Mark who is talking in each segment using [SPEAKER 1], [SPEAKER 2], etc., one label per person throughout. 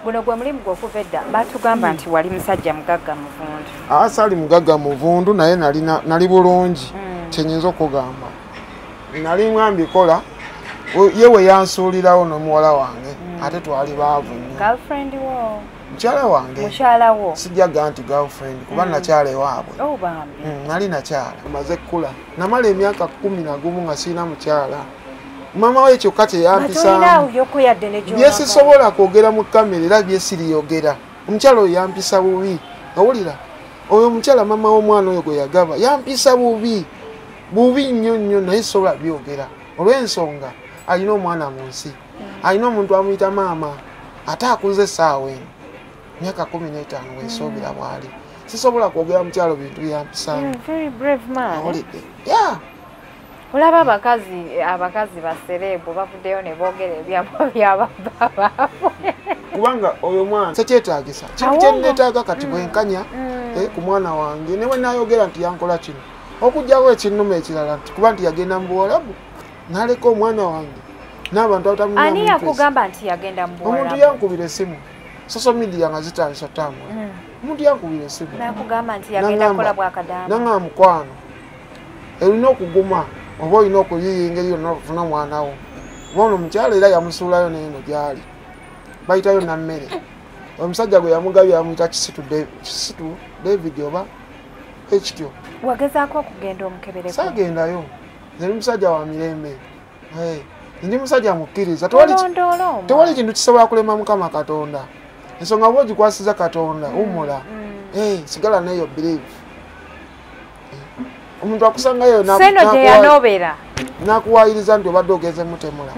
[SPEAKER 1] Guno gwe mulimu gw'okuva edda batugamba nti wali musajja mugagga muvundu.
[SPEAKER 2] Asali mugagga muvundu naye nali bulungi kyenyinza okugamba. Nali mwambi kola yewe yansuulirawo n'omuwala wange ate twali baavu nnyo.
[SPEAKER 1] Girlfriend wo?
[SPEAKER 2] Mukyala wange.
[SPEAKER 1] Mukyala wo?
[SPEAKER 2] Sijjaga nti girlfriend kuba nakyala ewaabwe.
[SPEAKER 1] Oh bambi.
[SPEAKER 2] Nali nakyala. Maze kkula. Namala emyaka 11 nga sirina mukyala. Mama we kyokka kye yampisaamu. Bye sisobola kwogera mu kamera era bye siriyogera. Omukyala oyo yampisa bubi. Owulira? Oyo omukyala mama w'omwana oyo gwe yagaba yampisa bubi. Bubi nnyo naye sobola byogera. Olw'ensonga alina omwana mu nsi. Alina omuntu amuyita maama. Ate akuze essaawa eno. Myaka 15 weesoobera bwali. Sisobola kwogera mukyalo bintu byampisaamu.
[SPEAKER 1] Very brave man.
[SPEAKER 2] Owulidde? Yeah.
[SPEAKER 1] Olaba abakazi baserebu bavuddeyo ne boogera ebyabo byababba.
[SPEAKER 2] Kubanga oyo mwana sekyetaagisa. Kintu kye nneetaaga kati bwenkanya ku mwana wange ne bwe naayogera nti yankola kino. Okujjawo ekinnuma ekirala nti kuba nti yagenda mu Buwarabu n'aleka omwana wange n'abantu abatamulina.
[SPEAKER 1] Ani yakugamba nti yagenda mu Buwarabu?
[SPEAKER 2] Omuntu yankubira essimu. Social media nga zitandisa tambula. Omuntu yankubira essimu.
[SPEAKER 1] Nakugamba nti yagenda kukola bwakadaama.
[SPEAKER 2] Nanga mukwano. Olina okuguma oba olina okuyiyinga yonna okufuna omwana wo. Bono omukyala era yamusuulayo n'eno gy'ali. Bayitayo na mmere. Omusajja gwe yamugabye yamuyita Kisitu David oba ekityo.
[SPEAKER 1] Wagezaako okugenda omukebereko?
[SPEAKER 2] Saagendayo. Nali musajja wa mirembe. Ndi musajja mukkiriza. Tewali kintu kisobola kulema Mukama Katonda. Ensonga bwo gikwasiza Katonda umula. Sigala neyo believe. Omuntu akusangayo nakuwayiriza nti obadde ogeze mutemula.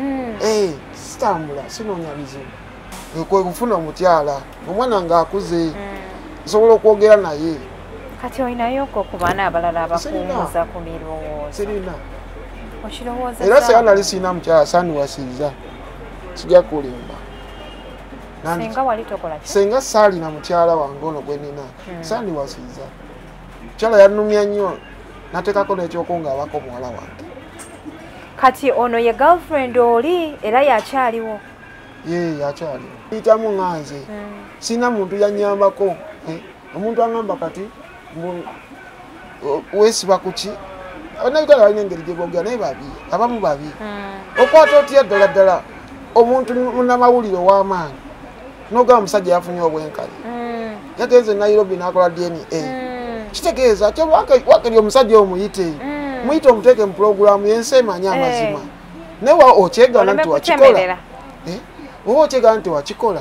[SPEAKER 2] Sitambula sinoonya bizibu. Kwe kufuna omukyala omwana ng'akuze nsobola okwogera naye.
[SPEAKER 1] Kati olinayoko ku baana abalala abakuumuza ku mirowoozo?
[SPEAKER 2] Sirina.
[SPEAKER 1] Okirowooza
[SPEAKER 2] era sera nali sirina mukyala sandiwasiza. Sijja kulimba.
[SPEAKER 1] Senga wali tokola ki?
[SPEAKER 2] Senga saalina mukyala wange ono gwe nina. Sandiwasiza. Mukyala yannumya nnyo. Nateekako n'ekyokunga abako muwala wange.
[SPEAKER 1] Kati ono ye girlfriend oli era yakyaliwo?
[SPEAKER 2] Yakyaliwo. Yitamu nganze. Sina muntu yannyambako. Omuntu angamba kati weesiba kuki? Nabitala balina engeri gye boogera naye babi. Abamu babi. Okwata otya ddala omuntu munnamawulire ow'amaanyi. N'ogamba omusajja yafunye obwenkanya. Yagenze Nairobi n'akola DNA. Kitegeeza ate wakati omusajja omuyite. Muyite omuteeke mu pulogulaamu y'ensi emanya amazima. Naye okyegana nti wakikola. Oba okyegana nti wakikola.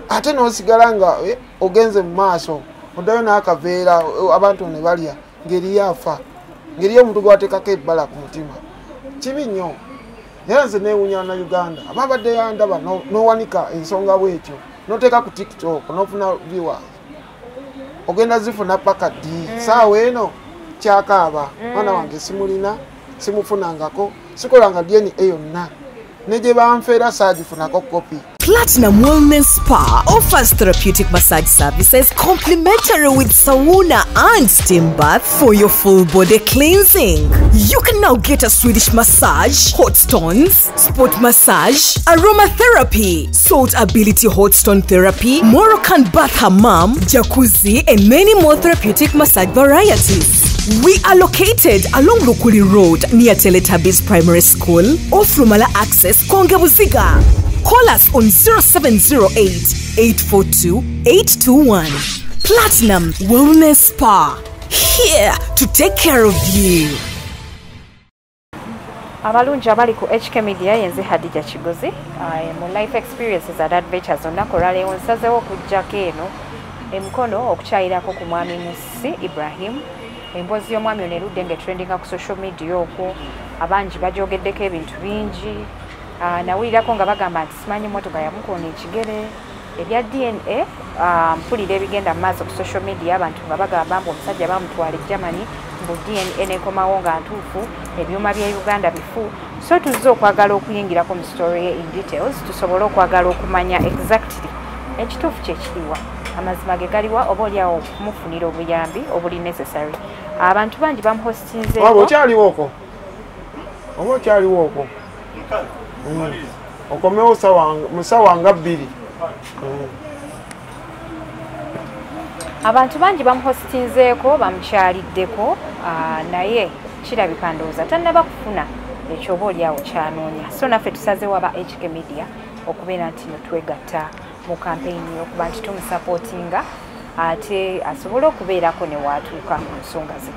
[SPEAKER 2] Ate n'osigala nga ogenze mu maaso. Oddayo n'akaveera abantu ne balya ngeri yafa. Ngeri y'omuntu gwateekako ebbala ku mutima. Kibi nnyo. Era nze neewuunya na Uganda. Ababadde yandaba n'owanika ensonga bw'ekyo. N'oteeka ku TikTok n'ofuna viewers. Ogenda zifuna paka ddi. Saawa eno kyakaaba. Mwana wange simulina, simufunangako, sikolanga DNA yonna. Ne gye banfeera saagifunako kopi.
[SPEAKER 3] Platinum Wellness Spa offers therapeutic massage services complimentary with sauna and steam bath for your full body cleansing. You can now get a Swedish massage, hot stones, spot massage, aromatherapy, salt ability hot stone therapy, Moroccan bath hammam, jacuzzi, and many more therapeutic massage varieties. We are located along Lukuli Road near Teletubbies Primary School, off Rumala Access, Kongebuziga. Call us on 0708-842-821. Platinum Wellness Spa, here to take care of you.
[SPEAKER 1] Abalungi abali ku HK Media yenze Hadija Kigozi mu life experiences and adventures onakora leero nsazeewo okujjako eno emikono okukyayirako ku mwami Musisi Ibrahim. Emboozi y'omwami ono erudde ng'etrendinga ku social media okwo abangi bajogeddeko ebintu bingi. Nawulirako nga bagamba nti simanyi mmotoka yamukoona ekigere ebya DNA. Mpulira ebigenda mu maaso ku social media abantu nga bagamba mbu omusajja bamutwala e Germany mbu DNA nekomawo nga ntuufu ebyuma bya Uganda bifu. So tuzze okwagala okuyingirako mu story ye in details tusobole okwagala okumanya exactly ekituufu kyekiriwa, amazima ge galiwa, oba oliawo okumufunira obuyambi obuli necessary. Abantu bangi bamuhostinzeeko.
[SPEAKER 2] Oba okyaliwo okwo okomewo musawa nga 2
[SPEAKER 1] abantu bangi bamuhostinzeeko bamukyaliddeko naye kirabika ndowooza tannaba kufuna ekyoba oliawo kyanoonya so naffe tusazeewo aba HK Media okubeera nti netwegatta mu kampeyini okuba nti tumusapootinga ate asobole okubeerako ne waatuuka mu nsonga ze.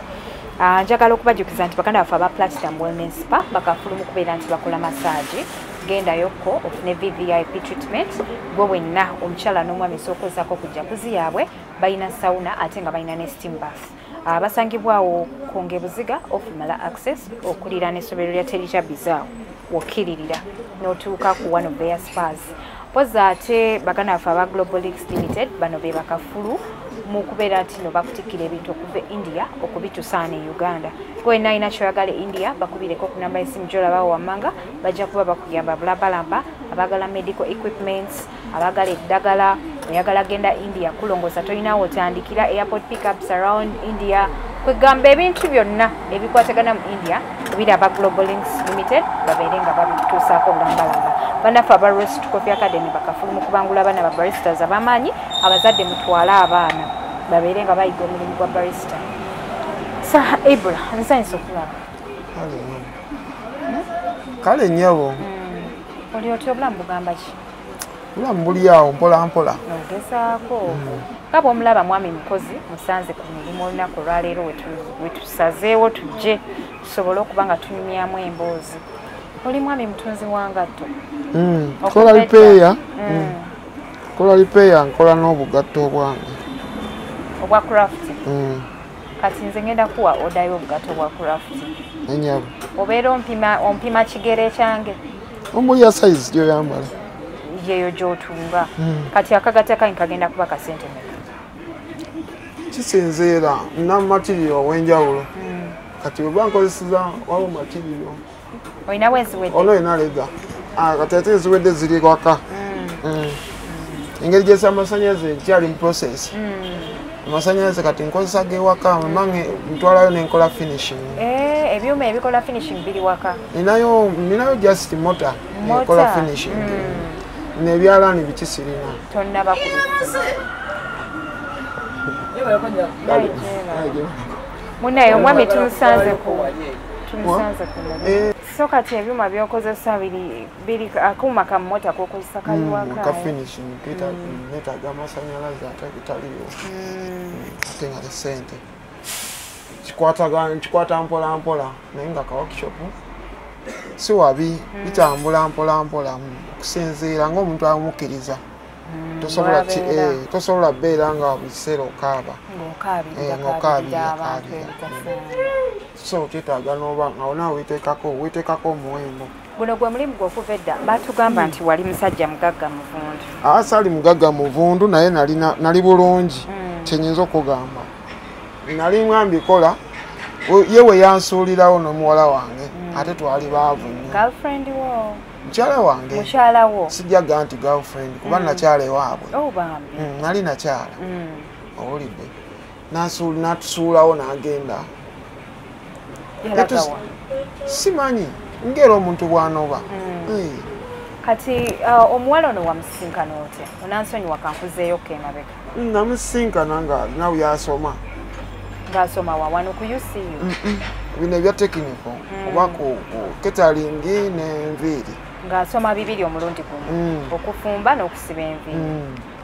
[SPEAKER 1] Njagala okubajjukiza nti baganda baffe aba Platinum Wellness Spa bakafulu mu kubeera nti bakola massage. Gendayokko ofune VVIP treatment gwe wenna omukyala n'omwami esookozako ku jacuzzi yaabwe balina sauna ate nga balina ne steam bath. Basangibwawo Konge Buziga ofumala access okulira n'essomero lya Terita Bizaawo wokkiririra n'otuuka ku one of their spas. Poza ate baganda baffe aba Global Leaks Limited bano be bakafulu mu kubeera nti no bakutikira ebintu okuva India okubituusa ne Uganda. Gwe naina kyoyagala India bakubireko ku namba y'essimu gy'olabawo wammanga bajja kuba bakuyamba bulabalamba abagala medical equipments abagala eddagala oyagala genda India kulongoza tolinawo otandikira airport pickups around India kwegamba ebintu byonna ebikwatagana mu India ebiri aba Global Links Limited babeere nga babituusaako bulambalamba. Bannaffe aba Roast Coffee Academy bakafulu mu kubangula abaana ba baristas abamaanyi abazadde mutwale abaana babeere nga bayiga omulimu gwa barista. Sa Ebra nsanyusa okulaba
[SPEAKER 2] kale nnyabo
[SPEAKER 1] oli otya obulamu bugamba ki?
[SPEAKER 2] Obulamu buli awo mpola mpola
[SPEAKER 1] ogezaako nga bw'omulaba mwami mukozi musanze ku mirimu olunaku olwaleero wetusazeewo tujje tusobole okuba nga tunyumyamu emboozi. Oli mwami mutunzi wa ngatto kola lipeya
[SPEAKER 2] nkola n'obugatto obwange
[SPEAKER 1] obwa craft. Kati nze ngenda kuwa oda y'obugatto bwa craft
[SPEAKER 2] enyabo
[SPEAKER 1] obeera ompima kigere kyange
[SPEAKER 2] omuli ya size gyoyambala
[SPEAKER 1] yeyo gy'otunga. Kati akagatta kange kagenda kuba kasente meka?
[SPEAKER 2] Kisinziira na material ow'enjawulo. Kati oba nkozeseza waliwo material
[SPEAKER 1] olina weziwedde
[SPEAKER 2] ono enalega kati ate eziwedde ziri waka. Engeri gyesa amasanyalaze nkyali mu process. Amasanyalaze kati nkozesa g'ewaka mange ntwalayo nenkola finishing.
[SPEAKER 1] Ebyuma ebikola finishing biri waka?
[SPEAKER 2] Ninayo just motor ekola finishing. Nebyalaani bikisirina
[SPEAKER 1] tonnaba munaye omwami tumusanze ku so kati ebyuma byokozesa biri akuuma ka mota kokozesa kaliwaka
[SPEAKER 2] finishing netaga amasanyalaze ate bitaliyo ate nga tesente kikwata mpola mpola naye nga ka workshop si wabi bitambula mpola mpola okusinziira ng'omuntu amukkiriza tosobola beera nga biseera okaaba ng'okaabira so kyetaaga n'oba nga onawe weeteekako omuwendo.
[SPEAKER 1] Guno gwe mulimu gw'okuva edda batugamba nti wali musajja mugagga muvundu.
[SPEAKER 2] Saali mugagga muvundu naye nali bulungi kyenyinza okugamba. Nali ngambikola yewe yansuulirawo n'omuwala wange ate twali baavu nnyo.
[SPEAKER 1] Girlfriend wo?
[SPEAKER 2] Mukyala wange.
[SPEAKER 1] Mukyala wo?
[SPEAKER 2] Sijjaga nti girlfriend kuba nakyala ewaabwe.
[SPEAKER 1] Bambi.
[SPEAKER 2] Nali nakyala. Owulidde. N'atusuulawo n'agenda. Simanyi ngera omuntu bw'anoba.
[SPEAKER 1] Kati omuwala ono wamusisinkana otya? Onansonyiwa kankuzeeyo k'emabega.
[SPEAKER 2] Namusisinkana nga nawe yasoma.
[SPEAKER 1] Ng'asoma wa wano ku UCU?
[SPEAKER 2] Bino ebya tekiniko oba ku ketalingi n'enviiri.
[SPEAKER 1] Ng'asoma bibiri omulundi guno okufumba n'okusiba enviiri.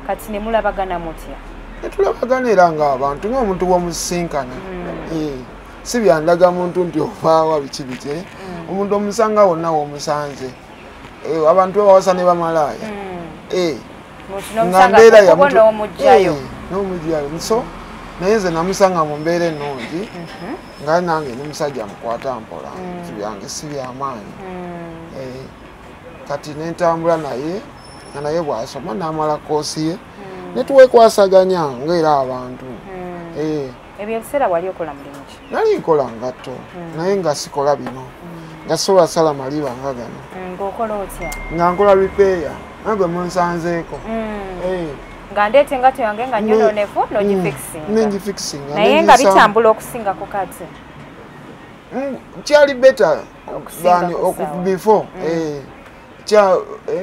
[SPEAKER 1] Kati ne mulabagana mutya?
[SPEAKER 2] Netulabagana era ng'abantu ng'omuntu bw'omusisinkana. Si byandaga muntu nti ovaawa biki bike omuntu omusanga wonna w'omusanze abantu bawasa ne bamalaaya nga mbeera
[SPEAKER 1] n'omugjayo
[SPEAKER 2] so naye nze namusanga mu mbeera ennungi nga nange ndi musajja mukwata mpola byange si byamaanyi kati nentambula naye nga naye bw'asoma n'amala koosi ye netuwekwasaganya ng'era abantu.
[SPEAKER 1] Ebyo ebiseera wali okola mulimu ki?
[SPEAKER 2] Nali nkola ngatto naye nga sikola bino nga sobola sala maliba nga gano.
[SPEAKER 1] Ng'okola otya?
[SPEAKER 2] Nga nkola bipeeya nagwe munsanzeeko.
[SPEAKER 1] Nga ndeeta engatto yange nga nyononefu n'ogifixinga.
[SPEAKER 2] N'engifixinga.
[SPEAKER 1] Naye nga bitambula okusingako kati?
[SPEAKER 2] Kyali better than before.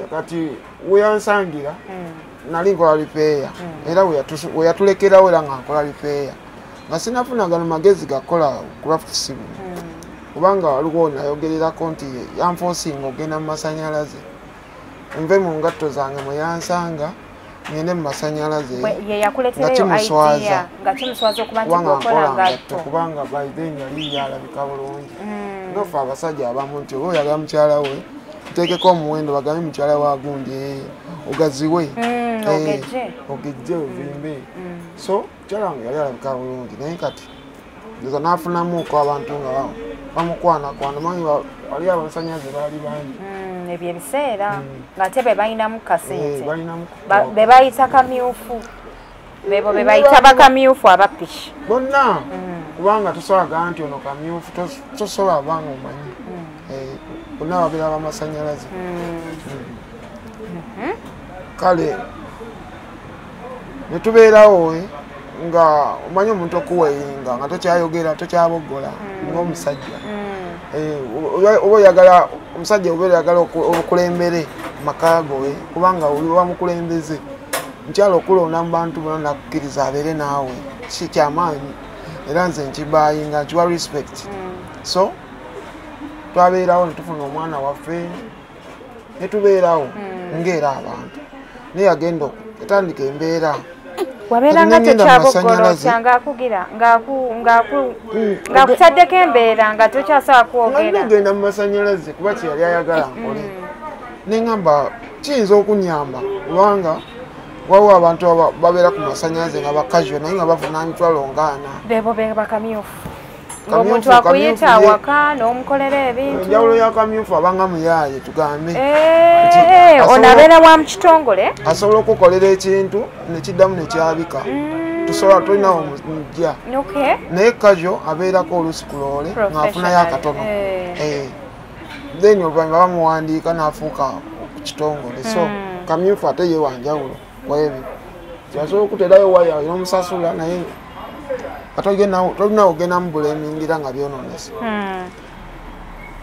[SPEAKER 2] Kati weyansangira nali nkola lipeeya era we yatulekerawo era nga nkola lipeeya nga sinafuna gano magezi gakola crafts kubanga waliwo nayogererako nti yanfoosinga ogenda mu masanyalaze nve mu ngatto zange mwe yansanga ngende mu masanyalaze nga kimuswaza kubanga by then yali yalabika bulungi ngafe abasajja abamu nti oba oyagala mukyala we nteekeko omuwendo bagambe mukyala wa gundi ogaziwe ogejje ovimbe so mukyala wange yali alabika bulungi naye kati nza nafunamuko abantu nga bamukwanakwana manyi wali abasanyalaze baali bangi
[SPEAKER 1] ebyo ebiseera ng'ate be balinamu kasente be bayita kamyufu bebo be bayita bakamyufu abapiki
[SPEAKER 2] bonna kubanga tosobola nti ono kamyufu tosobola banga omanyi bonna babeera bamasanyalaze kale ne tubeerawo nga omanyi omuntu okuweyinga nga tokyayogera tokyaboggola ng'omusajja oba oyagala omusajja obeera oyagala obukulembere maka gowe kubanga oli wamukulembeze nkyala okulonda mu bantu bona nakukkiriza abeere naawe ki kyamaanyi era nze nkibayinga nkiwa respect so twabeerawo netufuna omwana waffe netubeerawo ngaera abantu naye agenda etandika embeera
[SPEAKER 1] wabeera nga tekyaboggolotya ng'akugira ng'akutaddeko embeera nga tokyasobola kwogera
[SPEAKER 2] ngenda mu masanyalaze kuba kyeyali ayagala nkole neŋŋamba kiyinza okunyamba kubanga waliwo abantu babeera ku masanyalaze nga bakazyo naye nga bafuna emitwalo ngaana
[SPEAKER 1] bebo be bakamyufu ng'omuntu akuyita awaka n'omukolera ebintu
[SPEAKER 2] enjawulo y'akamyufu abanga muyaaye tugambe
[SPEAKER 1] ono abeera wa mu kitongole
[SPEAKER 2] asobola okukolera ekintu nekiddamu nekyabika tusobola tulinawo mujja naye kazyo abeerako oluusi ku loole ng'afunayo akatono then oluvannyuma bamuwandiika n'afuuka ku kitongole so kamyufu ate ye wanjawulo kwebyo kyasobola okuterayo waya n'omusasula naye tolina ogenda mu bulemingira nga byononesa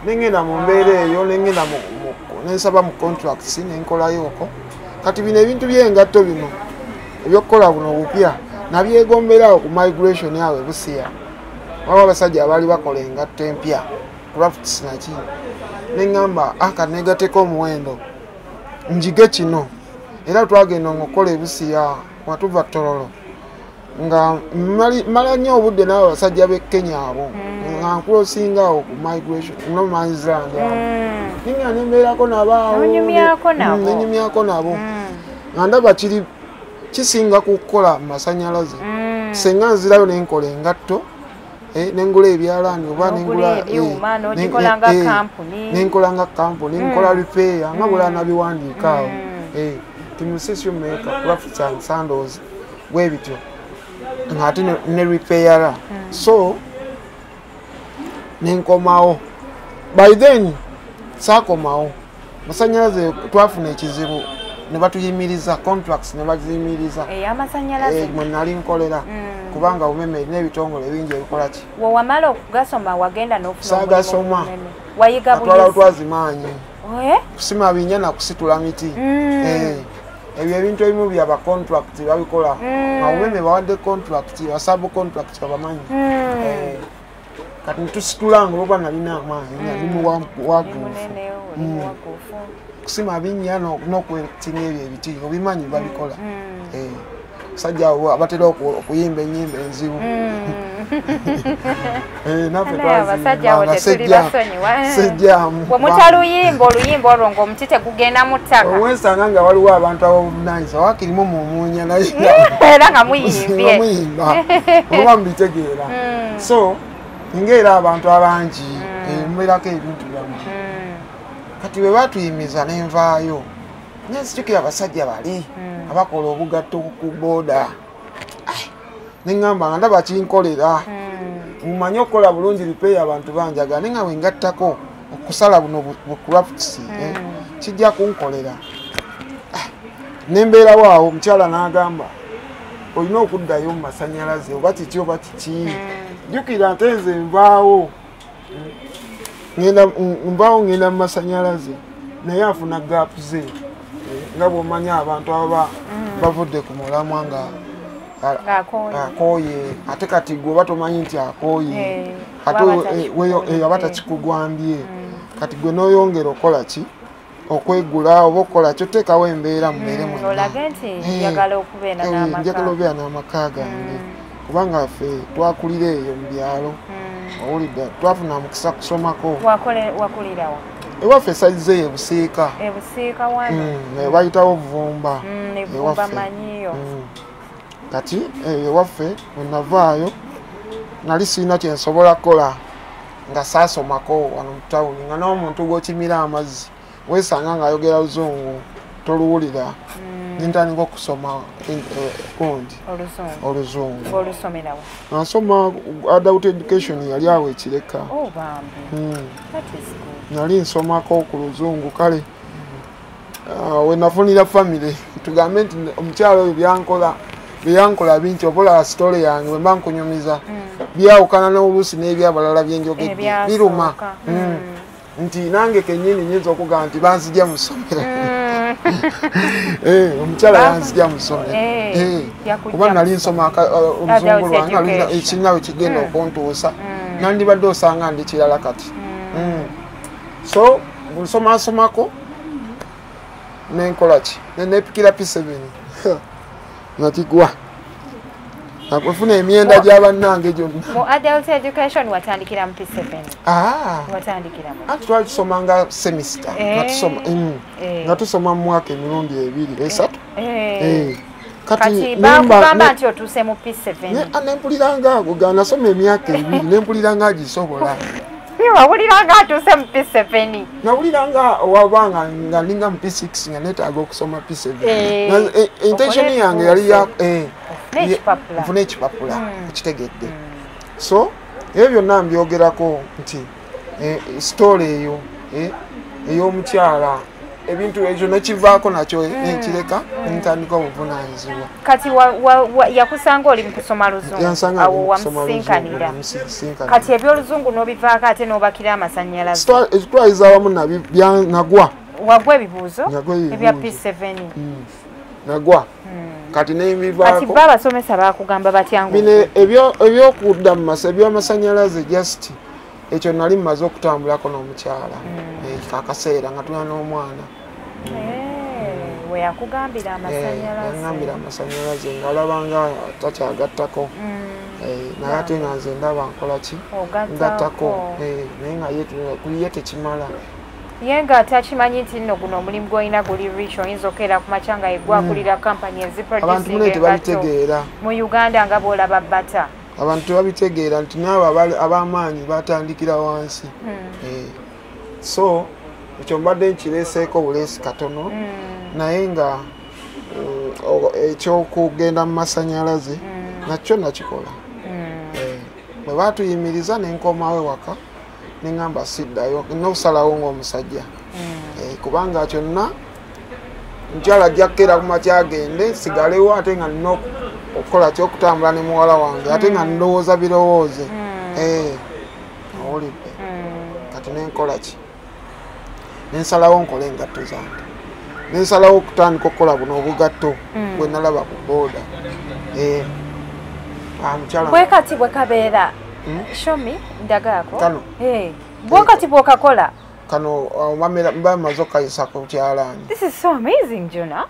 [SPEAKER 2] nengenda mu mbeera eyo nensaba mu contracts nenkolayoko kati bino ebintu byengatto bino ebyokukola buno obupya nabyegomberawo ku migration yawe busiya waba abasajja abaali bakola engatto empya crafts naki neŋŋamba akanegateko omuwendo njige kino era twagenda okukola ebusiya watuva Tororo nga mala nnyo obudde n'abo basajja b'e Kenya abo nga nkulosingawo ku migration no man's land ninga nembeerako nabaawo nenyumyako nabo nga ndaba kisinga kukola masanyalaze senga nzirayo nenkola engatto nengula ebyalaani oba nenkola nga kampuni nenkola repair nga bula nabiwandiika awo Musisi maker crafts and sandals bwebityo ng'ate ne repaira so nenkomawo by then saakomawo masanyalaze twafuna ekizibu ne batuyimiriza contracts ne baziyimiriza mwe nali nkolera kubanga umeme n'ebitongole bingi ebikola ki
[SPEAKER 1] wamala okugasoma wagenda n'ofuna
[SPEAKER 2] saagasoma
[SPEAKER 1] wayiga
[SPEAKER 2] atwala twazimaanyi kusima binya na kusitula miti ebyo ebintu ebimu byaba contract babikola nga umeme bawadde contract basub contract babamanyi kati ntusitulanga oba nalina amaanyi nalimu wagufu kusima binya n'okwetinga ebyo ebiti obimanyi babikola sajja abatera okuyimba ennyimba enzibu sejjamu
[SPEAKER 1] bwemutaluyimba oluyimba olwo ng'omuti tegugenda mu ttaka
[SPEAKER 2] owensanga nga waliwo abantu abobunanyisa wakirimu mumuunya naye
[SPEAKER 1] era nga muyimbye
[SPEAKER 2] oba mubitegeera so ngaera abantu abangi mubeerako ebintu byamu kati bwe batuyimiza nenvaayo nensijukira abasajja bali abakola obugatto ku booda neŋŋamba nga ndaba kinkolera mumanyi okukola bulungi lipeeya abantu banjaga naye nga wengattako okusala buno bu crafts kijja kunkolera nembeerawo awo omukyala n'agamba olina okuddayo mu masanyalaze oba kiki oba kiki jjukira ate nze nvaawo ngenda mu masanyalaze naye afuna gaapu ze nga bw'omanyi abantu bavudde ku mulamwa nga akooye ate kati gwe oba tomanyi nti akooye ate aba takikugwambye kati gwe n'oyongera okola ki okwegula oba okola kyoteekawo embeera mubeere
[SPEAKER 1] njagala okubeera
[SPEAKER 2] n'amaka gange kubanga ffe twakulira eyo mu byalo owulidde twafuna mukisa kusomako
[SPEAKER 1] wakulirawo
[SPEAKER 2] ewaffe esayize eyo ebusiika bayitawo vumba kati ewaffe wenavaayo nali sirina kyensobola kukola nga saasomako wano mu tawuni nga n'omuntu gw'okimira amazzi weesanga ng'ayogera luzungu toluwulira nintandika okusoma kundi oluzungu nasoma adult education yali awo ekireka nali nsomako ku luzungu kale wenafunira famire tugambe nti omukyalo oyo byankola bingi obola sitole yange wemba nkunyumiza byawukana n'oluusi n'ebyabalala byenjogedde biruma nti nange kenyini nyinza okugamba nti banzija mu ssomero omukyala yanzija mu ssomero kuba nali nsoma oluzungu lwange ekinawe kigenda okuntuusa nandibadde osanga ndi kirala kati so nsomasomako nenkola ki nenepikira P7 nakigwa nakufuna emyenda gy'abannange gyonna
[SPEAKER 1] mu adult education watandikira mu P7
[SPEAKER 2] ati twalisomanga semester nga tusoma mu mwaka emirundi 2-3
[SPEAKER 1] kati bakugamba nti otuuse mu P7
[SPEAKER 2] nempuliranga ago ga nasoma emyaka 2 nempuliranga agisobola
[SPEAKER 1] wawuliranga atuuse mu P7
[SPEAKER 2] nawuliranga wabanga nga ndinga mu P6 nga netaaga okusoma P7 intention yange yali nfuna ekipapula ekitegedde so ebyo byonna mbyogerako nti sitole eyo ey'omukyala ebintu ekyo nekivaako nakyo nekireka ntandika obuvunaanyizibwa
[SPEAKER 1] kati yakusanga oli mukusoma luzungu awo wamusinkanira kati ebyoluzungu n'obivaako ate n'obakira amasannyalaze
[SPEAKER 2] ekitwayiza awamu nagwa
[SPEAKER 1] wagwa ebibuuzo ebya P7
[SPEAKER 2] nagwa kati nembivaako
[SPEAKER 1] kati ba abasomesa bakugamba batyangu
[SPEAKER 2] bino ebyokudda mu ebyamasannyalaze just ekyo nali mmaze okutambulako n'omukyala akaseera nga tulina n'omwana
[SPEAKER 1] weyakugambira
[SPEAKER 2] amasannyalaze ngaalabanga takyagattako naye ate nga nze ndaba nkola ki ngattako naye nga kuliye tekimala
[SPEAKER 1] ye nga takimanyi nti nno guno omulimu gwolina guli rich oyinza okeera ku makya nga yegwakulira kampani
[SPEAKER 2] eziproducing
[SPEAKER 1] mu Uganda nga bwolaba bata
[SPEAKER 2] abantu tebabitegeera nti naabo ab'amaanyi batandikira wansi so ekyo mbadde nkireeseeko buleesi katono naye nga ekyokugenda mu masannyalaze nakyo nakikola bwe batuyimiriza nenkomawo ewaka neŋŋamba siddayo n'okusalawo ng'omusajja kubanga kyonna mukyala ajja kukeera ku makya agende sigalewo ate nga nina okukola kyokutambula ne muwala wange ate nga ndowooza birowooze owulidde kati nenkola ki nensalawo nkole engatto zange nensalawo okutandika okukola buno obugatto bwe nalaba ku booda
[SPEAKER 1] bwekati bwe kabeera shomi ndagaako
[SPEAKER 2] kano
[SPEAKER 1] bwekati bwokakola
[SPEAKER 2] kano mba maze okayisa ku kyalaani.
[SPEAKER 1] This is so amazing, Jonah.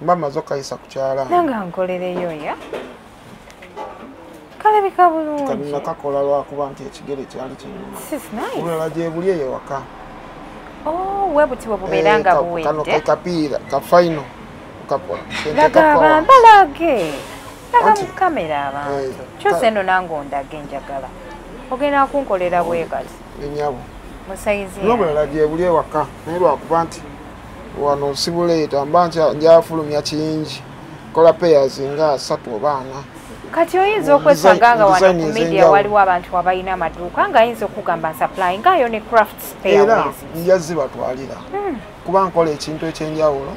[SPEAKER 2] Mba maze okayisa ku kyalaani.
[SPEAKER 1] Nanga nkolereyo ya kalabika bulungi.
[SPEAKER 2] Kanina kakola lwakuba nti ekigere kyali kinene.
[SPEAKER 1] This is nice.
[SPEAKER 2] Ulala gye buli eyo waka.
[SPEAKER 1] Oh, webuti bwebubeeranga buwedde.
[SPEAKER 2] Kano kapiira ka final kapola.
[SPEAKER 1] Laga bambalage. Laga mu kamera abantu. Kyose nno nange ondage njagala. Ogenda kunkolera bwekazi.
[SPEAKER 2] Enyabo.
[SPEAKER 1] Musaizi.
[SPEAKER 2] N'omulala gye buli ewaka naye lwakuba nti wano sibuleeta mba njafulumya kingi. Kola payers nga 3 oba 4.
[SPEAKER 1] Kati oyinza okwesanga nga wano ku media waliwo abantu abalina amaduuka nga ayinza okugamba supply ngayo ne craft spare.
[SPEAKER 2] Njazi batwalira. Kuba nkola ekintu ekyenjawulo.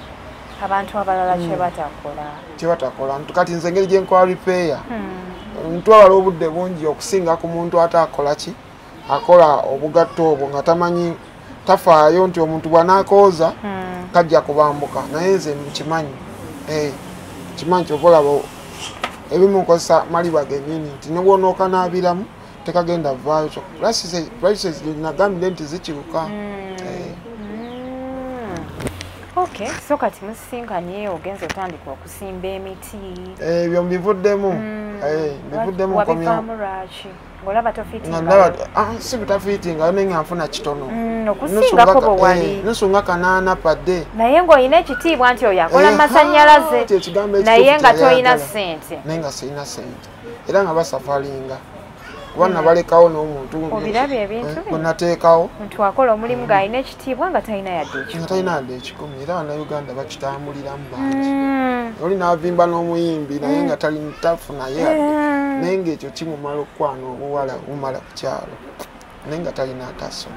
[SPEAKER 1] Abantu abalala kye batakola.
[SPEAKER 2] Kati nze ngeri gye nkola repair. Ntwala obudde bungi okusinga ku muntu atakola ki? Akola obugatto obwo nga tamanyi tafaayo nti omuntu bw'anakooza kajja kubambuka naye nze mukimanyi. kimanyi obolabo ebimu nkozesa maliba genyini nti nebwonooka naabiramu tekagenda vaayo prices nagambire nti zikiruka.
[SPEAKER 1] Okay, so kati musisinkanye ogenza otandika okusimba emiti
[SPEAKER 2] ebyo mbivuddemu mbivuddemu
[SPEAKER 1] wabivaamu lwaki ng'olaba
[SPEAKER 2] si butafiitinga naye nga nfuna kitono
[SPEAKER 1] okusingako bwe wali
[SPEAKER 2] nusunga kanaana padde
[SPEAKER 1] naye ng'olina ekitiibwa nti oyo akola masannyalaze naye nga tolina ssente
[SPEAKER 2] naye nga sirina ssente era nga basafalinga kuba nabalekawo n'omuntu
[SPEAKER 1] obirabye ebintu
[SPEAKER 2] bwenateekawo
[SPEAKER 1] nti wakola omulimu ng'alina ekitiibwa nga talina yadde
[SPEAKER 2] ekikumi era bannayuganda bakitambuliramu bangi oli n'avimba n'omuyimbi naye nga tafuna naye ng'ekyo kimumala okukwana obuwala bumala ku kyalo naye nga talina ataso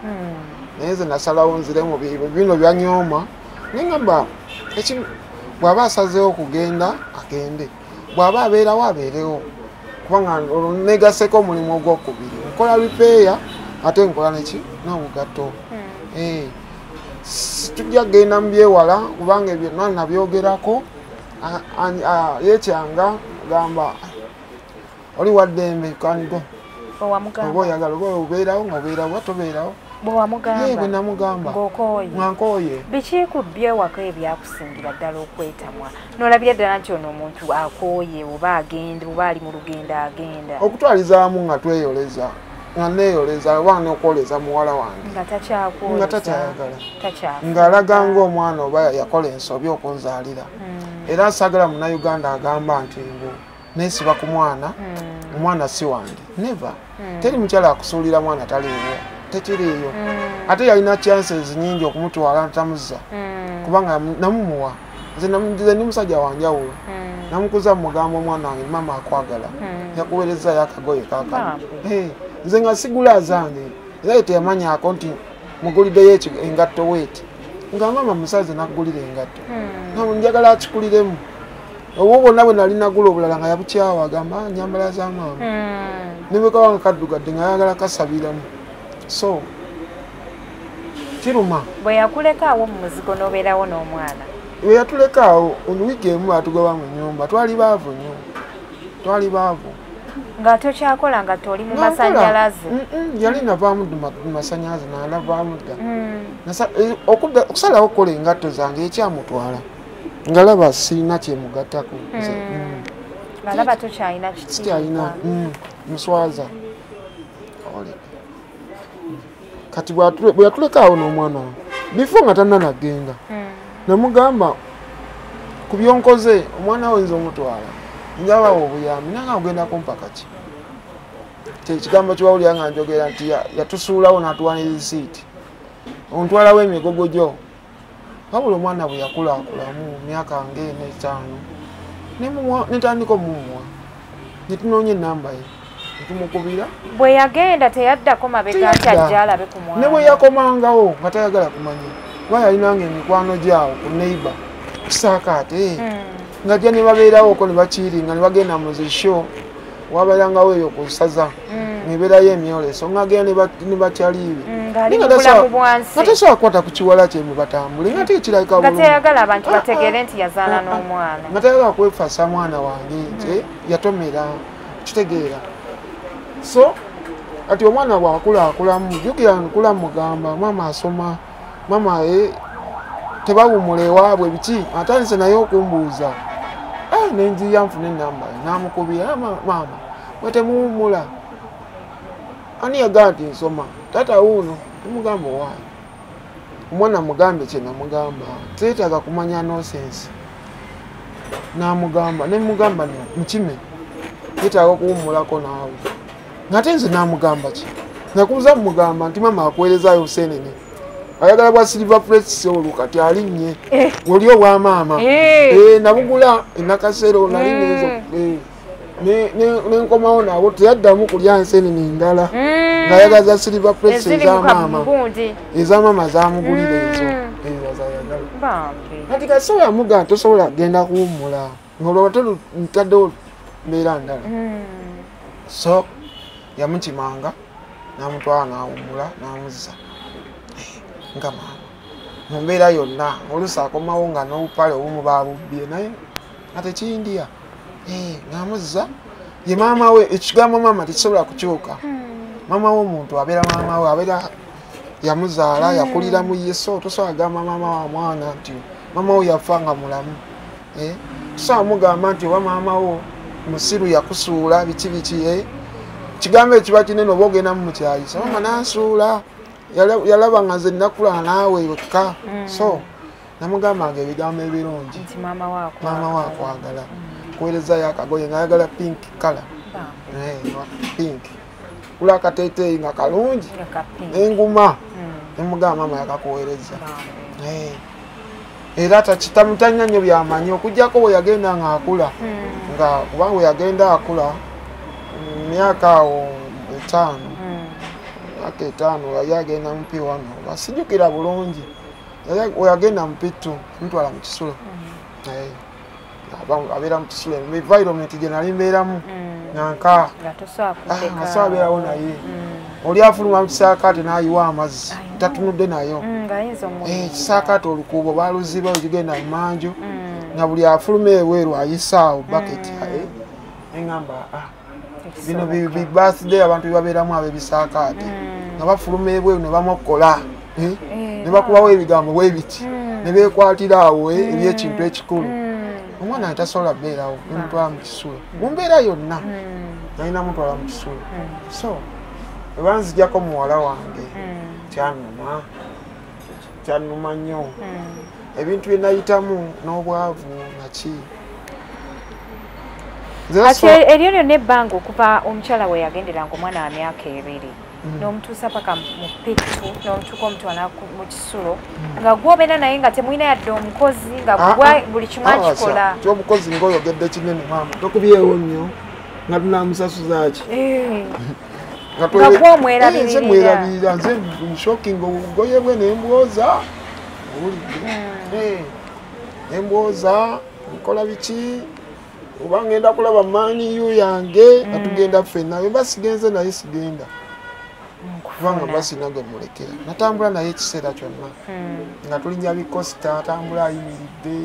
[SPEAKER 2] naye nze nasalawo nziremu bino byanyooma naye ngamba bw'aba asazeewo okugenda agende bw'aba abeerawo abeerewo kubanga negaseko omulimu ogwokubiri nkola bipeeya ate nkola neki n'obugatto tujja kgenda mu byewala kubanga ebyo nabyogerako yekyanga gamba oli waddembe kanigo oba oyagala oba obeerawo nga obeerawo tobeerawo
[SPEAKER 1] bwe
[SPEAKER 2] namugamba
[SPEAKER 1] ng'okooye biki ku byewaka ebyakusingira ddala okwetamwa n'olabira ddala nti ono omuntu akooye oba agenda oba ali mu lugendo agenda
[SPEAKER 2] okutwalizaamu nga tweyoleza nga neeyoleza oba n'okwoleza muwala wange
[SPEAKER 1] nga
[SPEAKER 2] takyayagala ng'alaga ng'omwana oba yakola ensobi okunzaalira era asagala munnayuganda agamba nti ngo neesiba ku mwana omwana si wange neva teri mukyala akusuulira mwana taliiwo tekiriiyo ate yalina chances nyingi okumutwala ntamuzza kubanga namumuwa nze ndi musajja wanjawulo namukuza mugamba omwana wange mama akwagala yakuweerezayo akagoye kakano nze nga sigula zange era teyamanyako nti muguliddeyo engatto weeti nga mama musaze nakugulira engatto njagala akikuliremu obwo bwonna bwe nali nagula obulala nga yabukyawa agamba nyambala za maama nebwekawanga kaddugadde nga yagala kasabiramu so kiruma
[SPEAKER 1] bwe yakulekaawo mu muzigo n'obeerawo n'omwana
[SPEAKER 2] bwe yatulekaawo wiiki emu batugoba mu nyumba twali baavu nnyo
[SPEAKER 1] nga tokyakola nga toli mu masannyalaze
[SPEAKER 2] yali navaamu mu masannyalaze nalavaamu dda okusalawo okukola engatto zange ekyamutwala nga laba sirina kyemugattako
[SPEAKER 1] nga laba tokyalina
[SPEAKER 2] kikyalina muswaza kati bwe yatulekaawo n'omwana we bifo nga tannanagenda namugamba ku byonkoze omwana we nze omutwala njabawo obuyambi nanga ogenda kumpa kaki ekigambo kiwawulira nga njogera nti yatusuulawo n'atuwa n'erisiiti ontwalawo emigogo gyo wabula omwana bwe yakulaakulamu mu myaka ng'etaano netandika omumuwa netunoonya enamba ye netumukubira
[SPEAKER 1] bwe yagenda teyaddako mabega nti ajja alabe ku mwana
[SPEAKER 2] ne bwe yakomangawo nga tayagala kumanya kuba yalinanga emikwano gyawo ku neiba kusaaka ate nga jja ne babeerawo oko ne bakiiringa ne bagenda mu zisho wabeerangawo eyo ku saza nebeerayo emyoleso ngagenda ne bakyaliibi nga tasobola kukwata ku kiwala kye mu batambule nga tekirabika bulungi
[SPEAKER 1] nga teyagala abantu bategeere nti yazaala n'omwana
[SPEAKER 2] nga tayagala kwefasa mwana wange nti yatomera kitegeera so ati omwana bwakulakulamu jjukira nkula mugamba mama asoma mama tebawumula ewaabwe biki atandise naye okumbuuza nenjiya nfuna enamba namukubira mama wetemuwumula ani yagamba nti nsoma tata wuuno nemugamba owaayo omwana mugambe kye namugamba teetaaga kumanya nosensi namugamba nemugamba mukime yeetaaga okuwumulako naawe ngate nze namugamba ki nakubuza mugamba nti mama akuweerezayo senene ayagala bwa silver plates olu kati alinnye oli obwamaama nabugula enakasero nali nezo nenkomawo nabo teyaddamu kulya ensenene endala ngaayagaza silver plates ezamaama zamugulira ezo ezayagala kati kasobola yamuga tosobola genda kuwumula ngaolwaba ntaddewo mbeera ndala so yamukimanga namutwala nawumula namuzza nga maama mu mbeera yonna oluusi akomawo nga n'obupale obumu babubbye naye ate kindia ngamuzza ye maama we ekigambo maama tekisobola kukyuka maama w'omuntu abeera maama we abeera yamuzaala yakulira mu yeso tosobola gamba maama wa mwana nti maama we yafa nga mulamu tosobola mugamba nti oba maama wo musiru yakusuula biki biki kigambo ekiba kinene oba ogendamu mukyayisa maama nansuula yalaba nga nze nnakula naawe wekka so namugambanga ebigambo ebirungi maama waakwagala kuweerezayo akagoye ngayagala pink kala pink kula akateeteeyi nga kalungi enguma nemugamba maama yakakuweereza era tamutanya nnyo byamanyi okugjako bwe yagenda nga akula nga kubanga bwe yagenda akula myaka awo 5 yali agenda mupi wano basijukira bulungi yagenda mupitu mutwala mu kisulo abeera mu kisulo environment gye nali mbeeramu nanka asobola abeerawo naye oli afuluma mu kisaakaate n'ayiwa amazzi tatunudde nayo ekisaakaate olukuubo baaluziba ogigenda mu manju nga buli afuluma ebweru ayisaawo baketi eŋŋamba bino birthday abantu bebabeeramu ab'ebisaakaate nga bafuluma ebweru ne bamokola ne bakubawo ebigambo bwe biti ne beekwatira awo ebyekintu ekikulu omwana we tasobola beerawo nemutwala mu kisulo mu mbeera yonna nalina mutwala mu kisulo so ebanzijjako muwala wange kyanuma nnyo ebintu bye nayitamu n'obwavu naki
[SPEAKER 1] ati eryo lyonna ebbanga okuva omukyala we yagenderanga omwana wa myaka 2 n'omutuusa paka mu pitu n'omutuuka omutwala mu kisulo nga gwobeera naye nga temulina yadde omukozi nga gwa buli kimu akikola
[SPEAKER 2] ti omukozi ngaoyogedde kinene maama tokubyewo nnyo nga tunamusasuza ki
[SPEAKER 1] nga gwomwerabirira
[SPEAKER 2] nze mushokinga obugoye bwe nembwoza owulidde nembwoza nkola biki oba ngenda kulaba maaniyu yange nga tugenda ffenna weba sigenze naye sigenda kubanga basi nange mulekera natambula naye ekiseera kyonna nga tulinnya bikosita atambula ayimiridde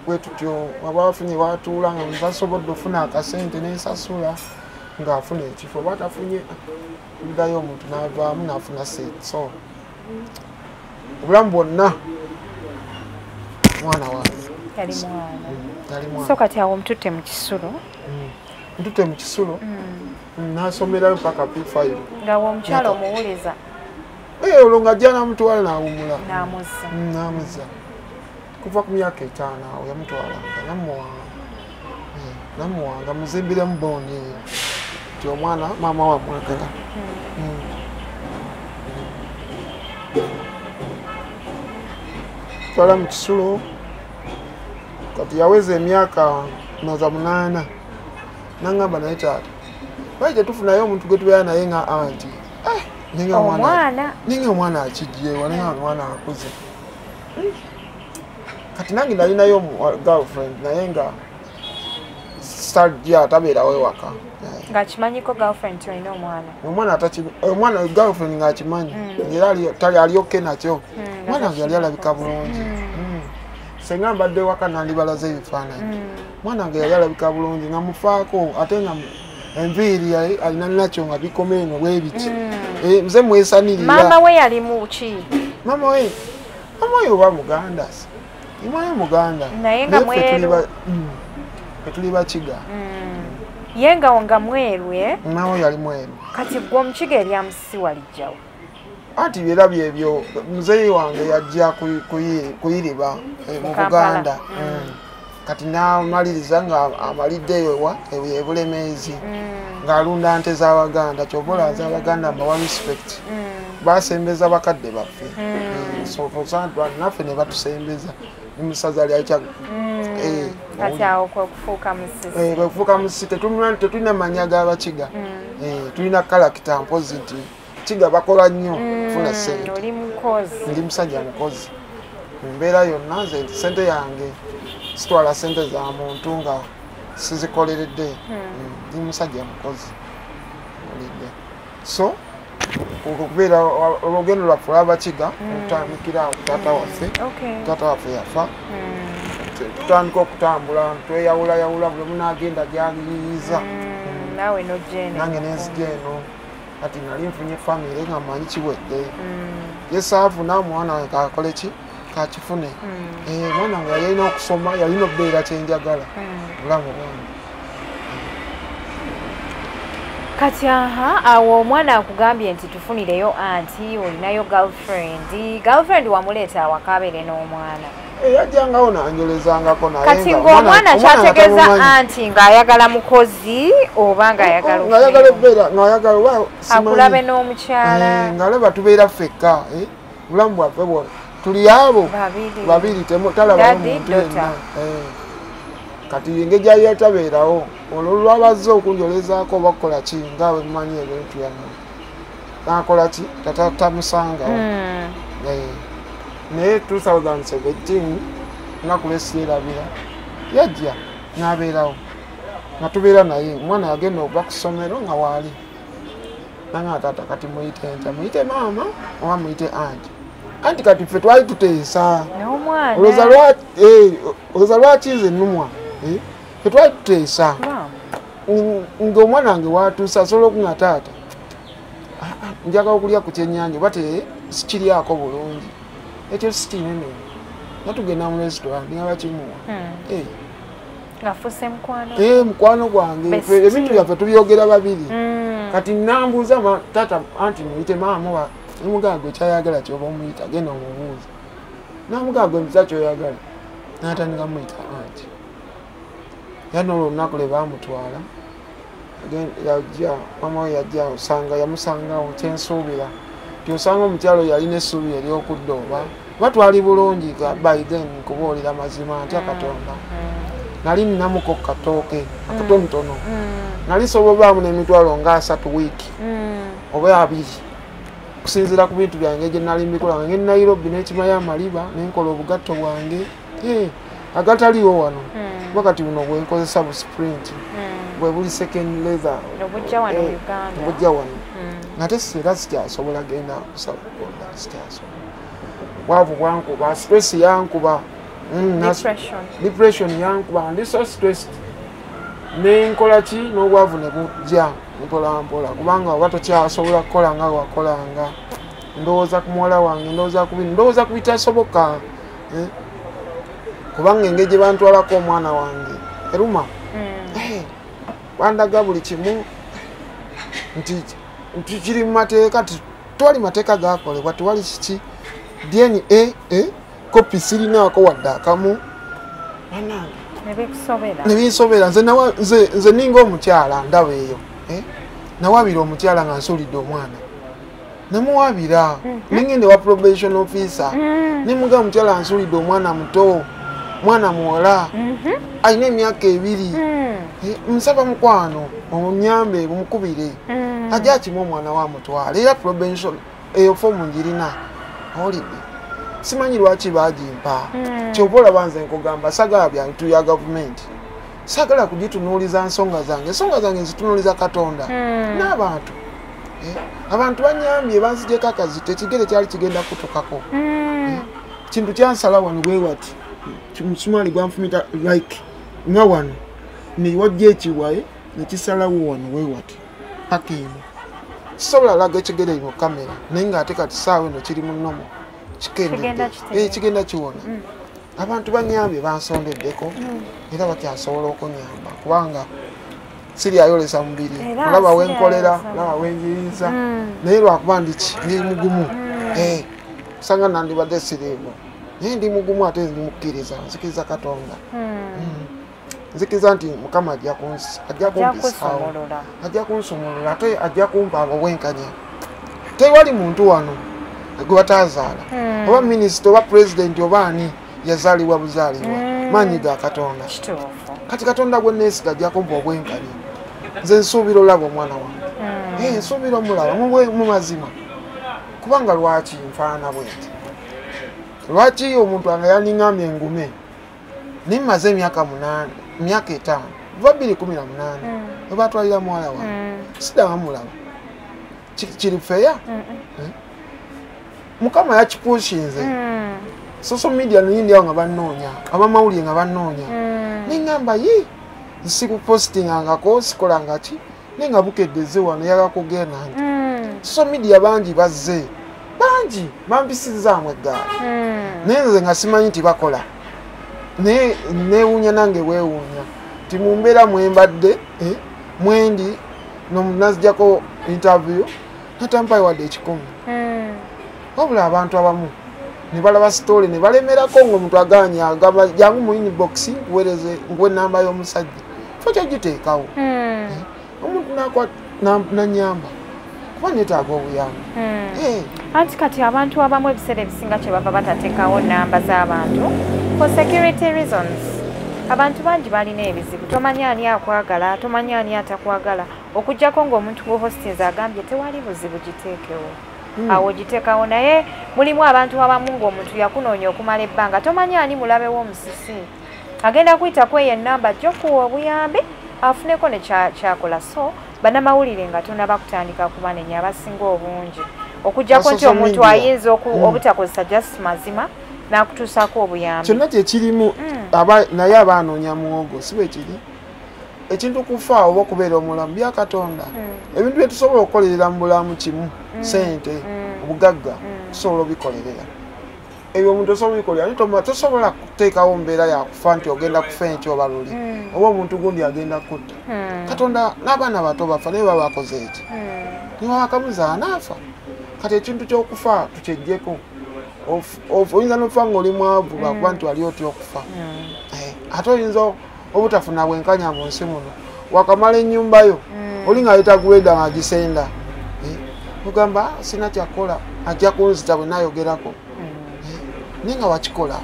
[SPEAKER 2] bwe tutyo aba bafunye watuula nga basobodde ofuna akasente nensasula ng'afuna ekifo oba tafunye uddayo omuntu n'avaamu n'afuna sente so obulamu bwonna mwana wange yali mwana
[SPEAKER 1] so kati awo mututte mu kisulo
[SPEAKER 2] ntutte mu kisulo nasomerayo paka P5
[SPEAKER 1] nga omukyala omuwuliza
[SPEAKER 2] olwo nga ajja namutwala nawumula namuzza kuva ku myaka 5 awo yamutwalanga namuwanga muzimbiremu booni eyo ti omwana maama wamwagala twala mu kisulo kati yaweza emyaka noza 8 nangamba naye taata lwaki tetufunayo omuntu gwe tubeera naye nga anti ninga omwana akijjewa ninga omwana akuze kati nange nalinayo girlfriend naye nga sajja tabeerawo ewaka
[SPEAKER 1] ng'akimanyiko girlfriend olina
[SPEAKER 2] omwana girlfriend ng'akimanyi era alioke nakyo omwana wange yali alabika bulungi senga mbadde waka nandibalaze ebifaananyi omwana wange yali alabika bulungi nga mufaako ate nga enviiri alina nakyo nga bikoma eno bwebiti nze mwesanirira
[SPEAKER 1] maama we yali muki
[SPEAKER 2] maama we oba muganda imwayo muganda
[SPEAKER 1] naye nga mweru
[SPEAKER 2] tuli bakiga
[SPEAKER 1] ye nga mweru
[SPEAKER 2] nawe yali mweru
[SPEAKER 1] kati gwe omukiga erya Musisi walijjawo
[SPEAKER 2] anti byera byebyo muzeeyi wange yajja kuyiriba mu Buganda kati namaliriza nga amaliddeyo ebulemeezi ng'alunda nte z'Abaganda kyobola z'Abaganda mbawa respect basembeza bakadde baffe naffe ne batusembeza nemusaza lyakya
[SPEAKER 1] kati awo kwekufuuka Musisi
[SPEAKER 2] kwekufuuka Musisi tetulina manya g'Abakiga tulina kalakita mpozi nti Kiga bakola nnyo kufuna ssente ndi musajja mukozi mbeera yonna nze sente yange sitwala sente za muntu nga sizikoleredde ndi musajja mukozi olidde so okubeera olugendo lwaffe olw'Abakiga okutandikira taata waffe yafa tutandika okutambula tweyawulayawula buli munagenda gyaliyiza
[SPEAKER 1] nawe nojene
[SPEAKER 2] nange nenzija eno kati nali nfunye famire nga manyi kiwedde yesaafuna omwana wange kakole ki kakifune mwana wange yalina okusoma yalina okubeera kyenjagala bulamu bwange.
[SPEAKER 1] Kati awo omwana akugambye nti tufunireyo anti olinayo girlfriend wamuleeta awakaabere n'omwana
[SPEAKER 2] yajjangawo nanjolezangako naye
[SPEAKER 1] kati ng'omwana kyategeeza anti ng'ayagala mukozi oba ng'ayagala
[SPEAKER 2] ebbeera ng'ayagala oba
[SPEAKER 1] akulabe n'omukyala
[SPEAKER 2] ng'alaba tubeera ffekka bulamu bwaffe tuli abo babiri talabawo muntu yenna kati engeri gyali yatabeerawo olwo lwabazze okunjolezaako oba kukola ki nga bwe mumanyi ebintu yammwe nakola ki tamusangawo naye 2017 naku lwesiyerabira yajja n'abeerawo nga tubeera naye omwana yagenda okuva ku ssomero nga waali nanga tata kati muyite ntya muyite maama oba muyite anti kati ffe twali tuteesa olowooza lwaki nze nnumwa ffe twali tuteesa ng'omwana wange watuusa asobola okunga taata njagala okulya ku kyennyanja oba sikiryako bulungi ekyo si kinene natugenda mu restaurant nga bakimuwa mukwano gwange ebintu byaffe tubyogera babiri kati nambuuza taata anti muyite maama nemugagwe kyayagala kyoba omuyita agenda omubuuza namugagwe mpisa kyoyagala natandika muyita anti yana olwo olunaku lwe bamutwala yajja mama we yajja osanga yamusangawo kyensuubira osanga omukyalo yalina essuubi eryokudda oba batwali bulungi by then nkubuulira mazima ntya Katonda nali ninamuko katooke akatonotono nali sobobaamu n'emitwalo nga 3 wiiki oba 2 kusinziira ku bintu byange gye nali mbikola ng'e Nairobi n'ekimaya amaliba nenkola obugatto bwange agataliwo wano wakati buno bwenkozesa bu sprint bwe buli second leather obujja wano nate era sikyasobola genda kusaba kukola sikyasobola bwavu bwankuba stress yankuba depression yankuba ndi so stressed nenkola ki n'obwavu ne bujja mpola mpola kubanga oba tokyasobola kukola nga wakolanga ndowooza ku muwala wange ndowooza ku bitasoboka kubanga engeri gye bantwalako omwana wange eruma bandaga buli kimu nti kiri mu mateeka twali mateeka gakolebwa tewali kiki DNA kopi sirinaako wadde akamu nebinsobera nze ninga omukyala ndaba eyo nawabira omukyala nga nsuulidde omwana nemuwabira nengende wa probation officer nemuga omukyala nsuulidde omwana muto mwana muwala alina emyaka 2 nsaba mukwano omunyambe bumukubire ajja akimu omwana wa mutwala era probation eyo fomu njirina olidde simanyi lwaki bagimpa kyoba olaba nze nkugamba sagala byantu ya gavumenti sagala kugitunuuliza ensonga zange nzitunuuliza Katonda n'abantu abantu banyambye banzijeko akazito ekigere kyali kigenda kutukako kintu kyansala wano bwe wati kimusumali gwanfumita like nga wano niwajja ekiwaye nekisalawo wano bwe wati paka eno kisobola laga ekigere mu kamera naye ng'ate kati saawa eno kiri mu nnomo kigenda kiwona abantu banyambye bansondeddeko era bakyasobola okunyamba kubanga siri ayolesa mubiri olaba wenkolera olaba wenjiriza naye lwakuba ndi mugumu kusanga nandibadde siriimu naye ndi mugumu ate ndi mukkiriza nzikiriza Katonda nzikiriza nti Mukama ajja kumpisawo ajja kunsumulula ate ajja kumpa obwenkanya tewali muntu wano gwe bataazaala oba minisita oba pulezidenti oba ani yazaalibwa buzaalibwa maanyi ga Katonda kati Katonda gwe neesiga ajja kumpa obwenkanya nze nsuubira olaba omwana wange nsuubira omulaba mu mazima kubanga lwaki nfaanana bwenti lwaki omuntu wange yaniŋŋambye engume nimmaze emyaka 5 kuva 2018 webatwalira muwala wange sidanga mulaba kiri feya Mukama yakipushinze social media niyindi awo nga bannoonya abamawulire nga bannoonya neŋŋamba ye sikupostingangako sikolanga ki naye nga bukeddeze wano yagakugenda nti social media bangi bazze bangi bampisizaamu eggaali naye nze nga simanyi nti bakola naye neewuunya nange weewuunya ti mu mbeera mwembadde mwendi nazijjako interview natampayi wadde 10 wabula abantu abamu ne balaba sitole ne balemerako ng'omuntu aganye agamba jangu mu inbox nkuweereze nkuwe ennamba y'omusajja fo kyogiteekawo omuntu nanyamba kuba neetaaga obuyambi
[SPEAKER 1] anti kati abantu abamu ebiseera ebisinga kye bava batateekawo nnamba z'abantu for security reasons. Abantu bangi balina ebizibu tomanyi ani akwagala tomanyi ani atakwagala okujjako ng'omuntu gw'ohostinze agambye tewali buzibu giteekewo awo giteekawo naye mulimu abantu abamu ng'omuntu yakunoonya okumala ebbanga tomanyi ani mulabe w'omusisi agenda kuyita kweyo ennamba gy'okuwa obuyambi afuneko ne kyakola so bannamawulire nga tonaba kutandika kubanenya abasinga obungi okujjako nti omuntu ayinza obutakozesa just mazima n'akutuusaako obuyambi
[SPEAKER 2] kyonna kyekirimu naye abaanoonya muwogo si bwe kiri ekintu kufa oba okubeera omulamu bya Katonda ebintu bye tusobola okukolerera mu bulamu kimu sente obugagga tusobola obikolerera ebyo omuntu osobola obikolera naye tosobola kuteekawo mbeera yakufa nti ogenda kufa enkyo oba luli oba omuntu gundi agenda kutta Katonda n'abaana bato bafa naye baba bakoze eki niwawakamuza anaafa kati ekintu ky'okufa tukyeggyeko oyinza n'okufa ng'oli mwavu lwakuba nti wali otya okufa ate oyinza obutafuna bwenkanya mu nsi muno wakamala ennyumba yo oli ng'ayita gweda ng'agisenda ogamba sina kyakola ajja kunzita bwe naayogerako naye nga wakikola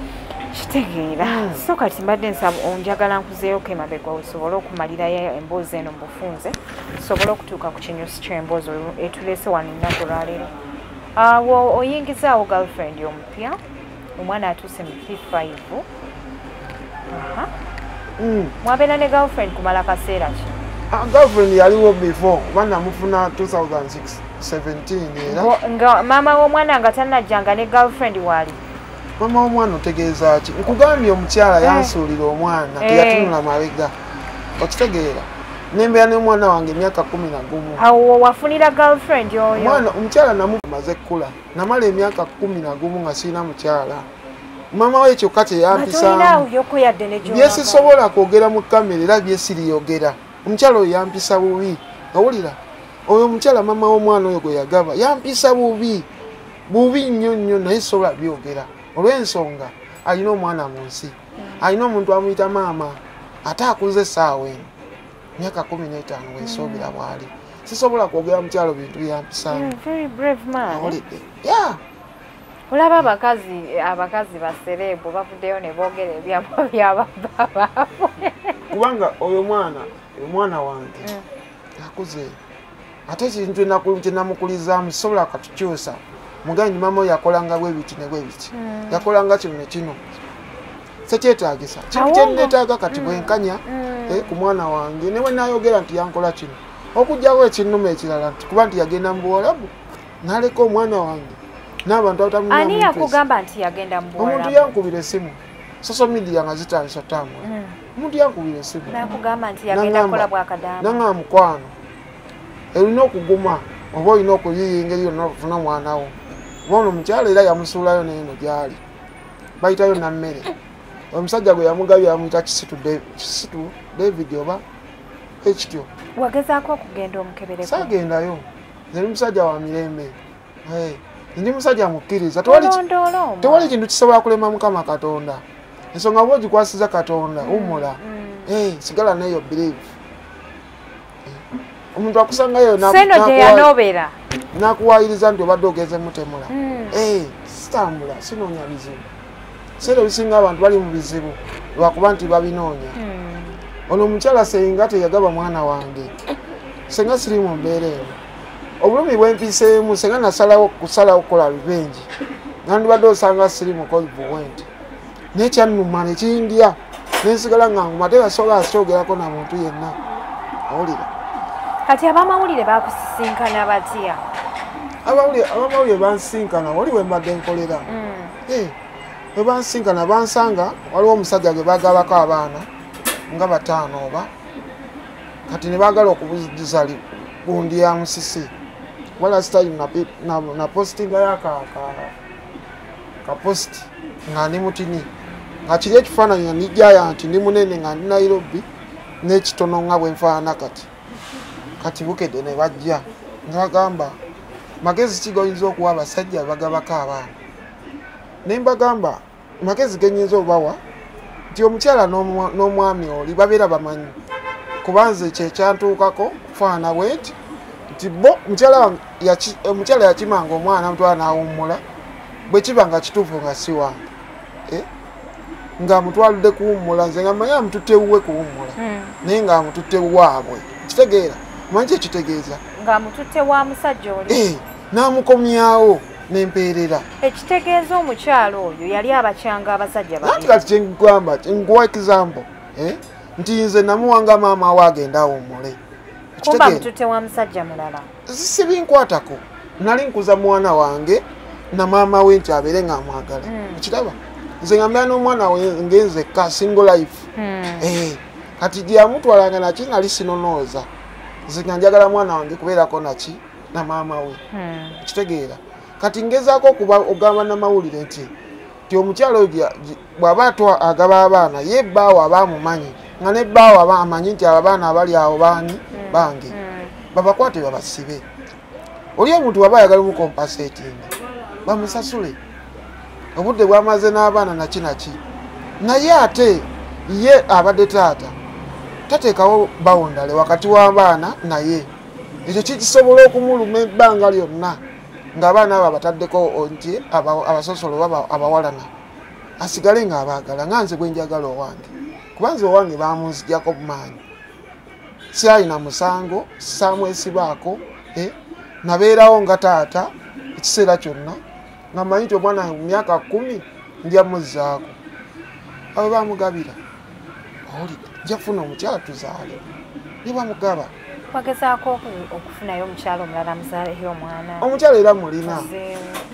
[SPEAKER 1] kitegeera so kati mbadde nsaba onjagala nkuzeeyoko emabega osobole okumalirayo emboozi eno mubufunze osobole okutuuka ku kinyusi ky'emboozi etuleese wano ennaku lwaleero awo oyingizaawo girlfriend omupya omwana atuuse mu P5 mwabeera ne girlfriend kumala kaseera ki
[SPEAKER 2] girlfriend yaliwo before kuba namufuna 2017 era
[SPEAKER 1] nga maama w'omwana nga tannajjanga ne girlfriend waali
[SPEAKER 2] mama w'omwana otegeeza ki nkugambye omukyala yansuulira omwana teyatunula mabega okitegeera nembeera n'omwana wange emyaka 11
[SPEAKER 1] awo wafunira girlfriend oyo
[SPEAKER 2] omukyala namumaze kkula namala emyaka 11 nga sirina mukyala mama we kyokka kyeyampisaamu byesisobola kwogera mu kamera era byesiriyogera omukyala oyo yampisa bubi owulira oyo omukyala mama w'omwana oyo gwe yagaba yampisa bubi nnyo nnyo naye sobola byogera olw'ensonga alina omwana mu nsi alina omuntu amuyita maama ate akuze essaawa eno myaka 15 weesoobera bwali sisobola kwogera mukyalo bintu byampisaamu awulidde
[SPEAKER 1] olaba abakazi basereebu bavuddeyo ne boogera ebyama byababba baabwe
[SPEAKER 2] kubanga oyo omwana wange akuze ate ekintu kyenamukulizaamu sisobola katukyusa muganyi mama oyo yakolanga bwebiti ne bwebiti yakolanga kino ne kino sekyetaagisa kintu kyenneetaaga kati bwenkanya ku mwana wange newe nayogera nti yankola kino okugjawo ekinnuma ekirala nti kuba nti yagenda mu Buwarabu naleka omwana wange n'abantu abatamunywa
[SPEAKER 1] ani yakugamba nti yagenda mu Buwarabu
[SPEAKER 2] omuntu yankubira essimu social media nga zitandisa tambula omuntu yankubira essimu
[SPEAKER 1] nakugamba nti yagenda kukola bwakadaama
[SPEAKER 2] nanga mukwano erina okuguma oba olina okuyiiya engeri yonna okufuna omwana wo bono omukyala era yamusuulayo neeno gyali bayitayo nammere omusajja gwe yamugabye yamuyita kisitu David oba ekityo
[SPEAKER 1] wagezaako okugenda omukebereko
[SPEAKER 2] saagendayo nze musajja wa mirembe ndi musajja mukkiriza tewali kintu kisobola kulema Mukama Katonda ensonga oba ogikwasiza Katonda wumula sigala neyo believe omuntu akusangayo
[SPEAKER 1] seno gye yanobera
[SPEAKER 2] nakuwayiriza nti obadde ogeze mutemula sitambula sinoonya bizibu seera ebisinga abantu bali mu bizibu lwakuba nti babinoonya ono omukyala senga teyagaba mwana wange senga siri mu mbeera eno obulumi bwempiseemu senga nasalawo kusalawo kukola revenge nandibadde osanga siri mukozi buwenti nekyannuma nekindya nensigala nga nguma tebasobola akyogerako na muntu yenna awulira
[SPEAKER 1] kati abamawulire bakusisinkana batya
[SPEAKER 2] abamawulire bansinkana wali we mbadde nkolera Ebansinkana bansanga waliwo omusajja gwe bagabako abaana nga 5 oba kati ne baagala okubuziza gundi ya Musisi wala style na postinga ya ka post nga ndi mutini nga kiri ekifaananyi ndi giant ndi munene nga ndi Nairobi n'ekitono nga bwe nfaana kati bukedde ne bajja nga bagamba magezi ki goyinza okuwa abasajja bagabako abaana ne mbagamba magezi genyinza obawa nti omukyala n'omwami oli babeera bamanyi kubanze kyekyantuukako kufaana bweti nti bo omukyala yakimanga omwana amutwala n'awummula bwe kiba nga kituufu nga si wange nga amutwalidde kuwummula nze nga manya amututte wuwe kuwummula naye nga amututte waabwe kitegeera manyi kyekitegeeza
[SPEAKER 1] nga amututte wa musajja oli
[SPEAKER 2] n'amukomyawo n'empeerera
[SPEAKER 1] ekitegeeza omukyalo oyo yali abakyanga abasajja
[SPEAKER 2] bangi kati kyengamba nkuwa example nti nze namuwanga maama we agenda awummule
[SPEAKER 1] kumba amututte wa musajja mulala
[SPEAKER 2] sibinkwatako nali nkuza mwana wange na maama we nti abeere nga amwagala ekiraba nze nga mbeera n'omwana we ngenzekka single life kati gye yamutwalanga naki nali sinonooza nze nga njagala mwana wange kubeerako naki na maama we ekitegeera kati ngezaako okuba ogamba namawulire nti omukyalo bw'aba agaba abaana ye bbaawo aba amumanyi nga ne bbaawo aba amanyi nti abaana abali awo baani bange babakwate babasibe oli omuntu waba ayagala omukompasetinga bamusasule obudde bwamaze n'abaana naki naye ate ye abadde taata tateekawo bawondale wakati w'abaana naye ekyo kikisobola okumuluma ebbanga lyonna ng'abaana abo abataddeko nti abasosolo baba abawalana asigale ng'abaagala nga nze bwe njagala owange kuba nze owange bamunzijjako bumaanyi sialina musango saamwesibaako nabeerawo nga taata ekiseera kyonna nga mmanyi nti omwana mu myaka 10 njamuzzaako abo bamugabira oli njafuna omukyala tuzaale ne bamugaba
[SPEAKER 1] wagezaako okufunayo omukyala omulala amuzaaleyo omwana
[SPEAKER 2] omukyala era mulina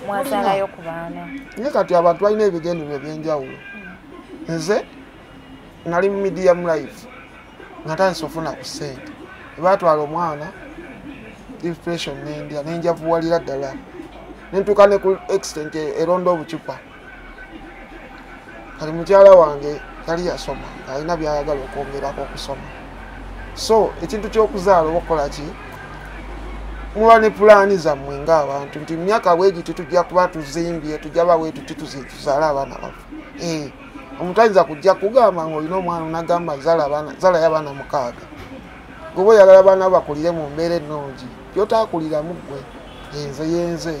[SPEAKER 1] mwazaalayo ku baana
[SPEAKER 2] naye kati abantu balina ebigendero ebyenjawulo nze nali mu medium life nga tandise ofuna ku ssente ebatwala omwana depression nendya nenjavuwalira ddala nentuuka ne ku extent eronda obucupa kati mukyala wange yali yasoma ng'alina byayagala okwongerako okusoma so ekintu ky'okuzaala oba okukola ki muba ne pulaani zammwe ng'abantu nti mu myaka bwegiti tujja kuba tuzimbye tujja baweetu tuzaale abaana bafe omuntu ayinza kujja kugamba ng'olina omwana onagamba zaalayo abaana 6 goba oyagala abaana bakulire mu mbeera ennungi gyotaakuliramu ggwe yenze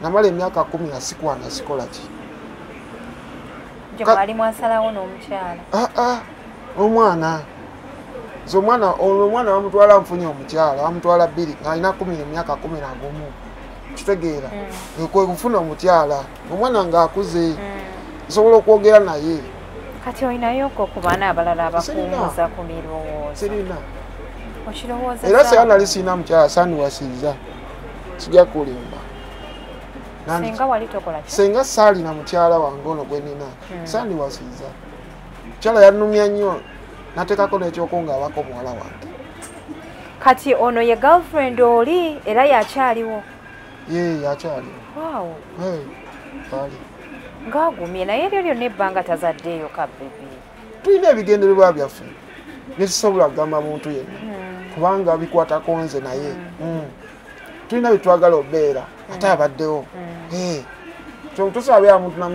[SPEAKER 2] namala emyaka 10 nga sikwana sikola ki
[SPEAKER 1] mwali mwasalawo n'omukyala
[SPEAKER 2] omwana nze omwana bamutwala nfunye omukyala bamutwala 2 ng'alina 10 emyaka 11 kitegeera kwe kufuna omukyala omwana ng'akuze nsobola okwogera naye
[SPEAKER 1] kati olinayoko ku baana abalala abakuumuza ku mirowoozo
[SPEAKER 2] sirina
[SPEAKER 1] okirowooza
[SPEAKER 2] era sera nali sirina mukyala sandiwasiza sijja kulimba
[SPEAKER 1] senga wali tokola ki
[SPEAKER 2] senga saalina mukyala wange ono gwe nina sandiwasiza mukyala yannumya nnyo nateekako n'ekyoko ng'abako muwala wange
[SPEAKER 1] kati ono ye girlfriend oli era yakyaliwo
[SPEAKER 2] ye yakyaliwo
[SPEAKER 1] waawo
[SPEAKER 2] ali
[SPEAKER 1] ng'agumye naye eryo lyonna ebbanga tazaddeeyo kabbebi
[SPEAKER 2] tulina ebigendererwa byaffe byetusobola kugamba muntu yenna kubanga bikwatako nze naye tulina byetwagala obeera ate abaddewo tusabeera muntu na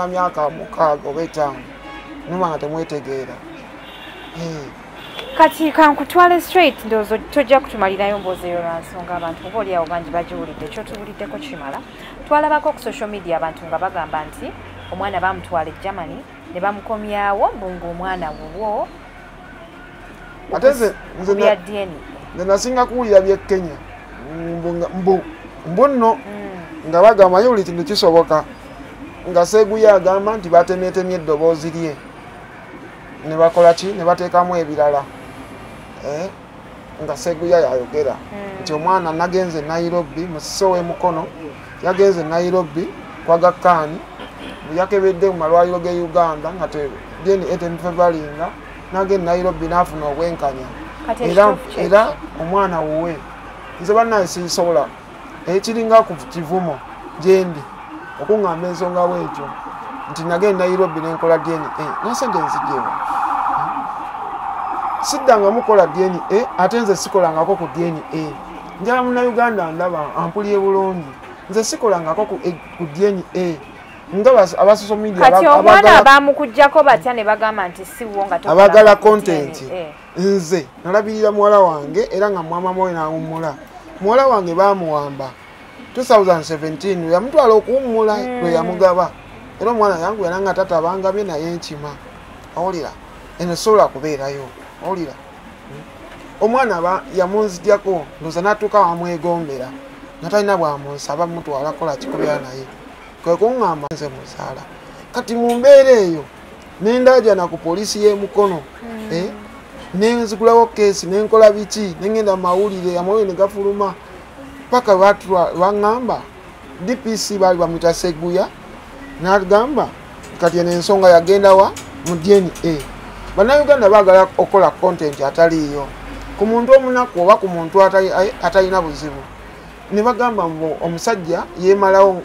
[SPEAKER 2] myaka 6 oba 5 numa nga temwetegeera
[SPEAKER 1] kati kankutwale straight ndowooza tojja kutumalirayo mboozi eyo lwa nsonga abantu oba oliawo bangi bagiwulidde ekyotuwuliddeko kimala twalabako ku social media abantu nga bagamba nti omwana bamutwala e Germany ne bamukomyawo mbunga omwana wuwo
[SPEAKER 2] ate nze nasinga kuwulira by'e Kenya mbu nno nga bagamba yuli kintu kisoboka nga Seguye agamba nti batemeetemye eddoboozi lye ne bakola ki ne bateekamu ebirala nga Seguye yayogera nti omwana nagenze Nairobi musisi ow'emukono yagenze Nairobi kwa Gakkaani yakebedde mu malwaliro ge Uganda nga DNA temufevalinga nagenda Nairobi n'afuna obwenkanya era omwana wuwe nze bannaye sisobola ekiringa ku kivumo gyendi okuŋŋamba ensonga bwekyo nti nagenda Nairobi nenkola DNA nasente nzijeewa siddanga mukola DNA ate nze sikolangako ku DNA njala Munnayuganda ndaba ampuliye bulungi nze sikolangako ku DNA nga abasoso media
[SPEAKER 1] kati omwana bamukujjako batya ne bagamba nti siwo nga
[SPEAKER 2] abagala content nze nalabirira muwala wange era nga mwama moyo nawummula muwala wange bamuwamba 2017 yamutwala okuwummula lwe yamugaba era omwana yangu yananga tata bangabye naye nkima awulira eno sobola kubeerayo awulira omwana yamunzijjako ndoza natuuka wamwegombera natalina bwamunsaba mutwala kola kikubera naye kwe kuŋŋamba nze muzaala kati mu mbeera eyo nendajana ku poliisi y'emukono nenzigulawo keesi nenkola biki nengenda mawulire amawulire ne gafuluma paka baŋŋamba DPC baali bamwita Seguya n'agamba kati eno ensonga yagendawa mu DNA bannayuganda baagala okola content ataliiyo ku muntu omunaku oba ku muntu atalina buzibu ne bagamba mbu omusajja yeemalawo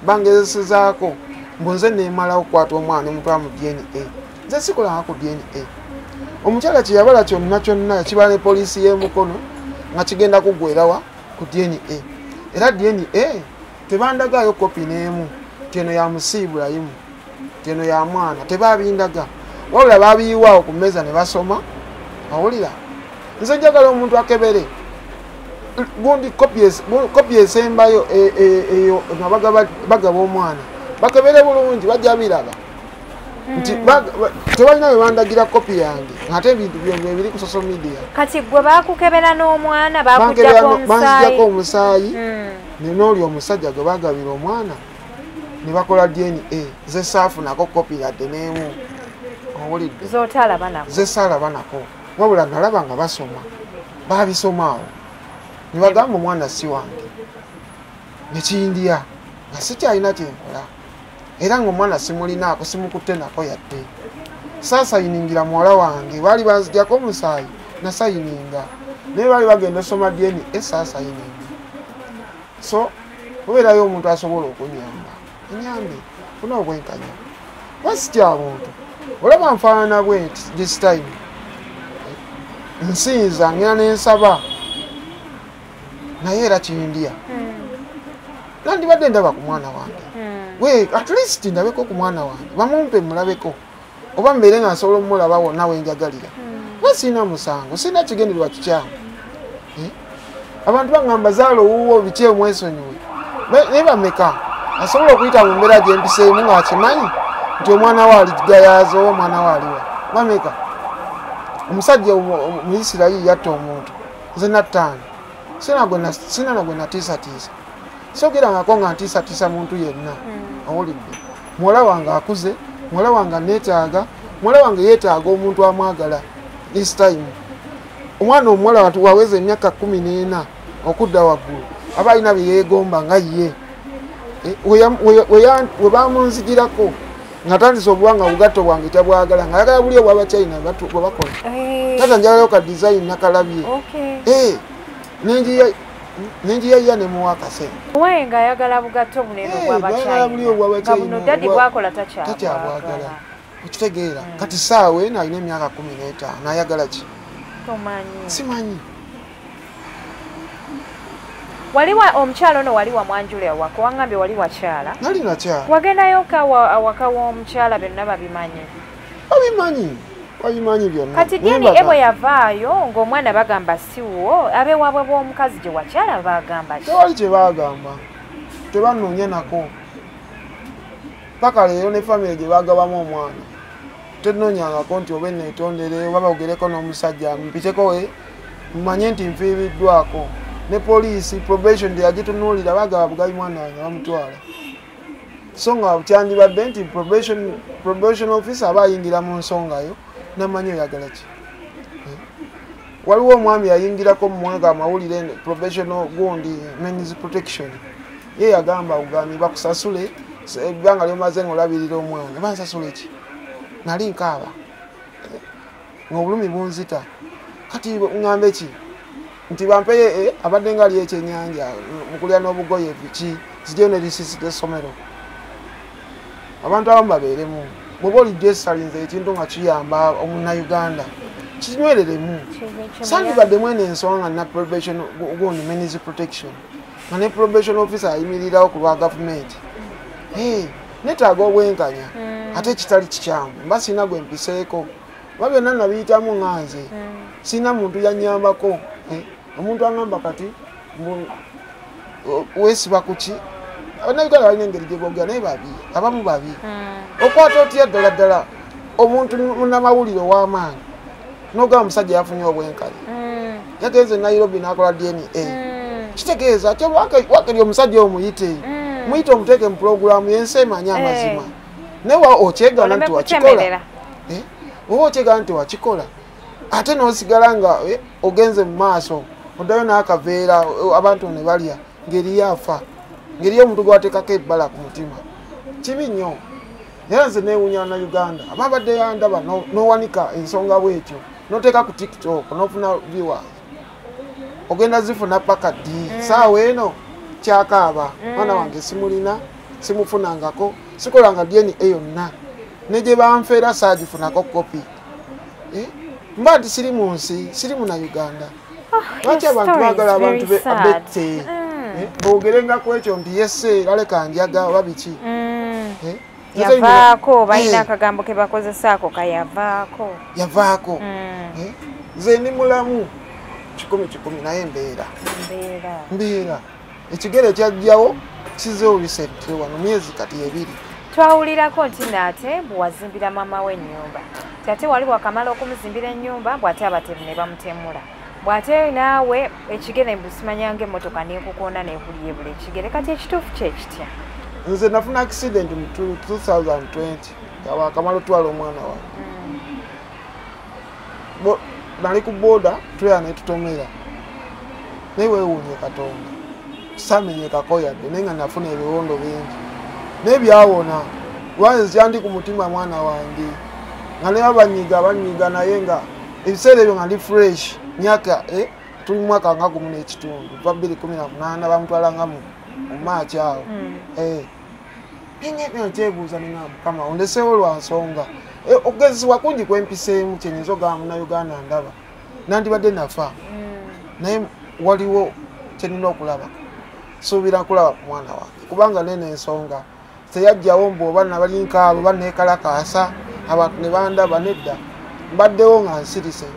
[SPEAKER 2] bangezesezaako mbu nze neemalawo okukwata omwana omutwala mu DNA nze sikolanga ku DNA omukyala kye yabala kyonna kyonna yakibala ne poliisi y'emukono nga kigenda kuggwerawa ku DNA era DNA tebandagaayo kopi n'emu teno ya Musisi Ibrahim teno ya mwana tebabindaga wabula babiyiwaawo ku mmeeza ne basoma awulira nze njagala omuntu akebere gundi kopi esembayo eyo nga bagaba omwana bakebere bulungi bajja biraba nti tebalina bwe bandagira kopi yange ngate ebintu byombi ebiri ku social media
[SPEAKER 1] kati gwe bakukebera n'omwana banzijjako
[SPEAKER 2] omusaayi nenooli omusajja gwe bagabira omwana ne bakola DNA ze saafunako kopi yadde n'emu owulidde ze saalaba nako wabula nalaba nga basoma babisomaawo ne bagamba omwana si wange nekindya nga sikyalina kyenkola era ng'omwana simulinaako simukutte nako yadde saasayiningira muwala wange baali banzijjako omusaayi nasayininga naye baali bagenda osoma DNA saasayininga so obeerayo omuntu asobola okunyamba enyambe funa obwenkanya wasitya muntu olaba nfaanana bwenti this time nsinza ngena nensaba naye era kindya nandibadde ndaba ku mwana wange we at least ndabeko ku mwana wange bamumpe mulabeko oba mbeere nga nsobola omulaba wonna wenjagalira wasina musango sina kigendererwa kikyamu abantu baŋŋamba zaala owuwo biki omwesonyiwe naye bameka asobola okuyita mu mbeera gyempiseemu ng'akimanyi nti omwana we aligayaaza oba omwana we aliwa bameka omusajja Muisirayiri yatta omuntu nze nattaano sina nagwe natiisatiisa sogerangako nga ntiisatiisa muntu yenna owulidde muwala wange akuze muwala wange neetaaga muwala wange yeetaaga omuntu amwagala this time omwana omuwala waweza emyaka 14 okudda waggulu aba alina bye yeegomba nga ye we bamunzigirako nga tandisa obuwanga bugatto bwange tabwagala nga ayagala buli obwabachina bwebakola tata njagalayo ka design nakalabye nenjiya nemuwa akasente
[SPEAKER 1] wenga ayagala bugatto bunene obwabachina dadi bwakola takyabwagala
[SPEAKER 2] okitegeera kati saawe nalina emyaka 15 ayagala ki simanyi
[SPEAKER 1] waliwa omukyalo ono wali wamwanjulira wako wangambye wali wakyala
[SPEAKER 2] nali nakyala
[SPEAKER 1] wagendayo awaka w'omukyala byonna
[SPEAKER 2] babimanyi byonna
[SPEAKER 1] kati dyeni ebwe yavaayo ng'omwana bagamba siwo abewaabwe bw'omukazi gye wakyala bagamba
[SPEAKER 2] tewali kye bagamba tebanoonya nako paka leero ne famire gye bagabamu omwana tenoonyangako nti oba neetondere oba bogereko n'omusajja mpiteko mmanye nti nfiiriddwako ne poliisi probation teyagitunuulira bagaba bugabi mwana wange bamutwala so nga kyandibadde nti probation officer aba ayingira mu nsongayo namanyi oyagala ki waliwo omwami yayingirako mumwega amawulire professional gundi men's protection ye yagamba ugani bakusasule ebbanga lyomaze ng'olabirira omwana bansasula eki nali nkaaba ng'obulumi bunzita kati ŋŋambe ki nti bampeye abadde nga ali ekyennyanja mukulya n'obugoye biki zijjeyo ne lisisi ly'essomero abantu abamu babeeremu bw'oba olijjo esalinze ekintu nga kiyamba omunnayuganda kinywereremu sandibaddemu eno ensonga na probation gundi means protection nga ne probation officer ayimirirawo ku lwa gavumenti netaaga obwenkanya ate ekitali kikyamu mba sina gwe mpiseeko oba byonna nabiyitamu nganze sina muntu yannyambako omuntu aŋamba kati weesiba kuki abannayuganda balina engeri gye boogera naye babi abamu babi okwata otya ddala ddala omuntu munnamawulire ow'amaanyi n'ogamba omusajja yafunye obwenkanya yagenze Nairobi n'akola DNA kitegeeza ate wakeri omusajja omuyite muyite omuteeke mu pulogulaamu yensi emanyi amazima naye okyegana nti wakikola oba okyegana nti wakikola ate n'osigala nga ogenze mu maaso oddayo n'akaveera abantu ne balya ng'eriyo afa ng'eriyo omuntu gwateekako ebbala ku mutima kibi nnyo era nze neewuunya Bannayuganda aba abadde yandaba n'owanika ensonga bw'etyo n'oteeka ku TikTok n'ofuna viewers ogenda zifuna paka ddi saawa eno kyakaaba mwana wange simulina simufunangako sikolanga DNA yonna ne gye banfeera saagifunako kopi mba nti siri mu nsi siri mu Uganda lwaki abantu baagala abantu abette boogere ku ekyo nti yesse laleka njaga oba biki
[SPEAKER 1] yavaako balina akagambo ke bakozesaako yavaako nze ndi mulamu 10 naye mbeera ekigere ekyajjawo kizeewo bisente wano myezi kati 2 twawulirako nti naate bwewazimbira maama we ennyumba ate wali wakamala okumuzimbira ennyumba bw'ate abatemu ne bamutemula bw'ate naawe ekigere mbusimanyanga emmotoka neekukoona neekulyebula ekigere kati ekituufu kyekitya
[SPEAKER 2] nze nafuna accident mu 2020 nga wakamala otwala omwana wange nali ku booda tweya netutomera naye weewuunye Katonda samenyekako yadde naye nga nafuna ebiwondo bingi naye byawona lwanze kyandi ku mutima mwana wange nga naye banyiga naye nga ebiseera ebyo nga ndi fresh myaka tuli mu mwaka nga 1.5 va 2018 bamutwalanga mu Maachi awo nkyebuuza ningamba Mukama ondeseewo lwa nsonga okugezesebwa kungi kwempiseemu kyenyinza ogamba Munnayuganda ndaba nandibadde nafa naye waliwo kyenina okulaba suubira kulaba ku mwana wange kubanga nene ensonga teyajjawo mbwoba nabalinkaabo baneekalakaasa abantu ne bandaba nedda mbaddewo nga nsirise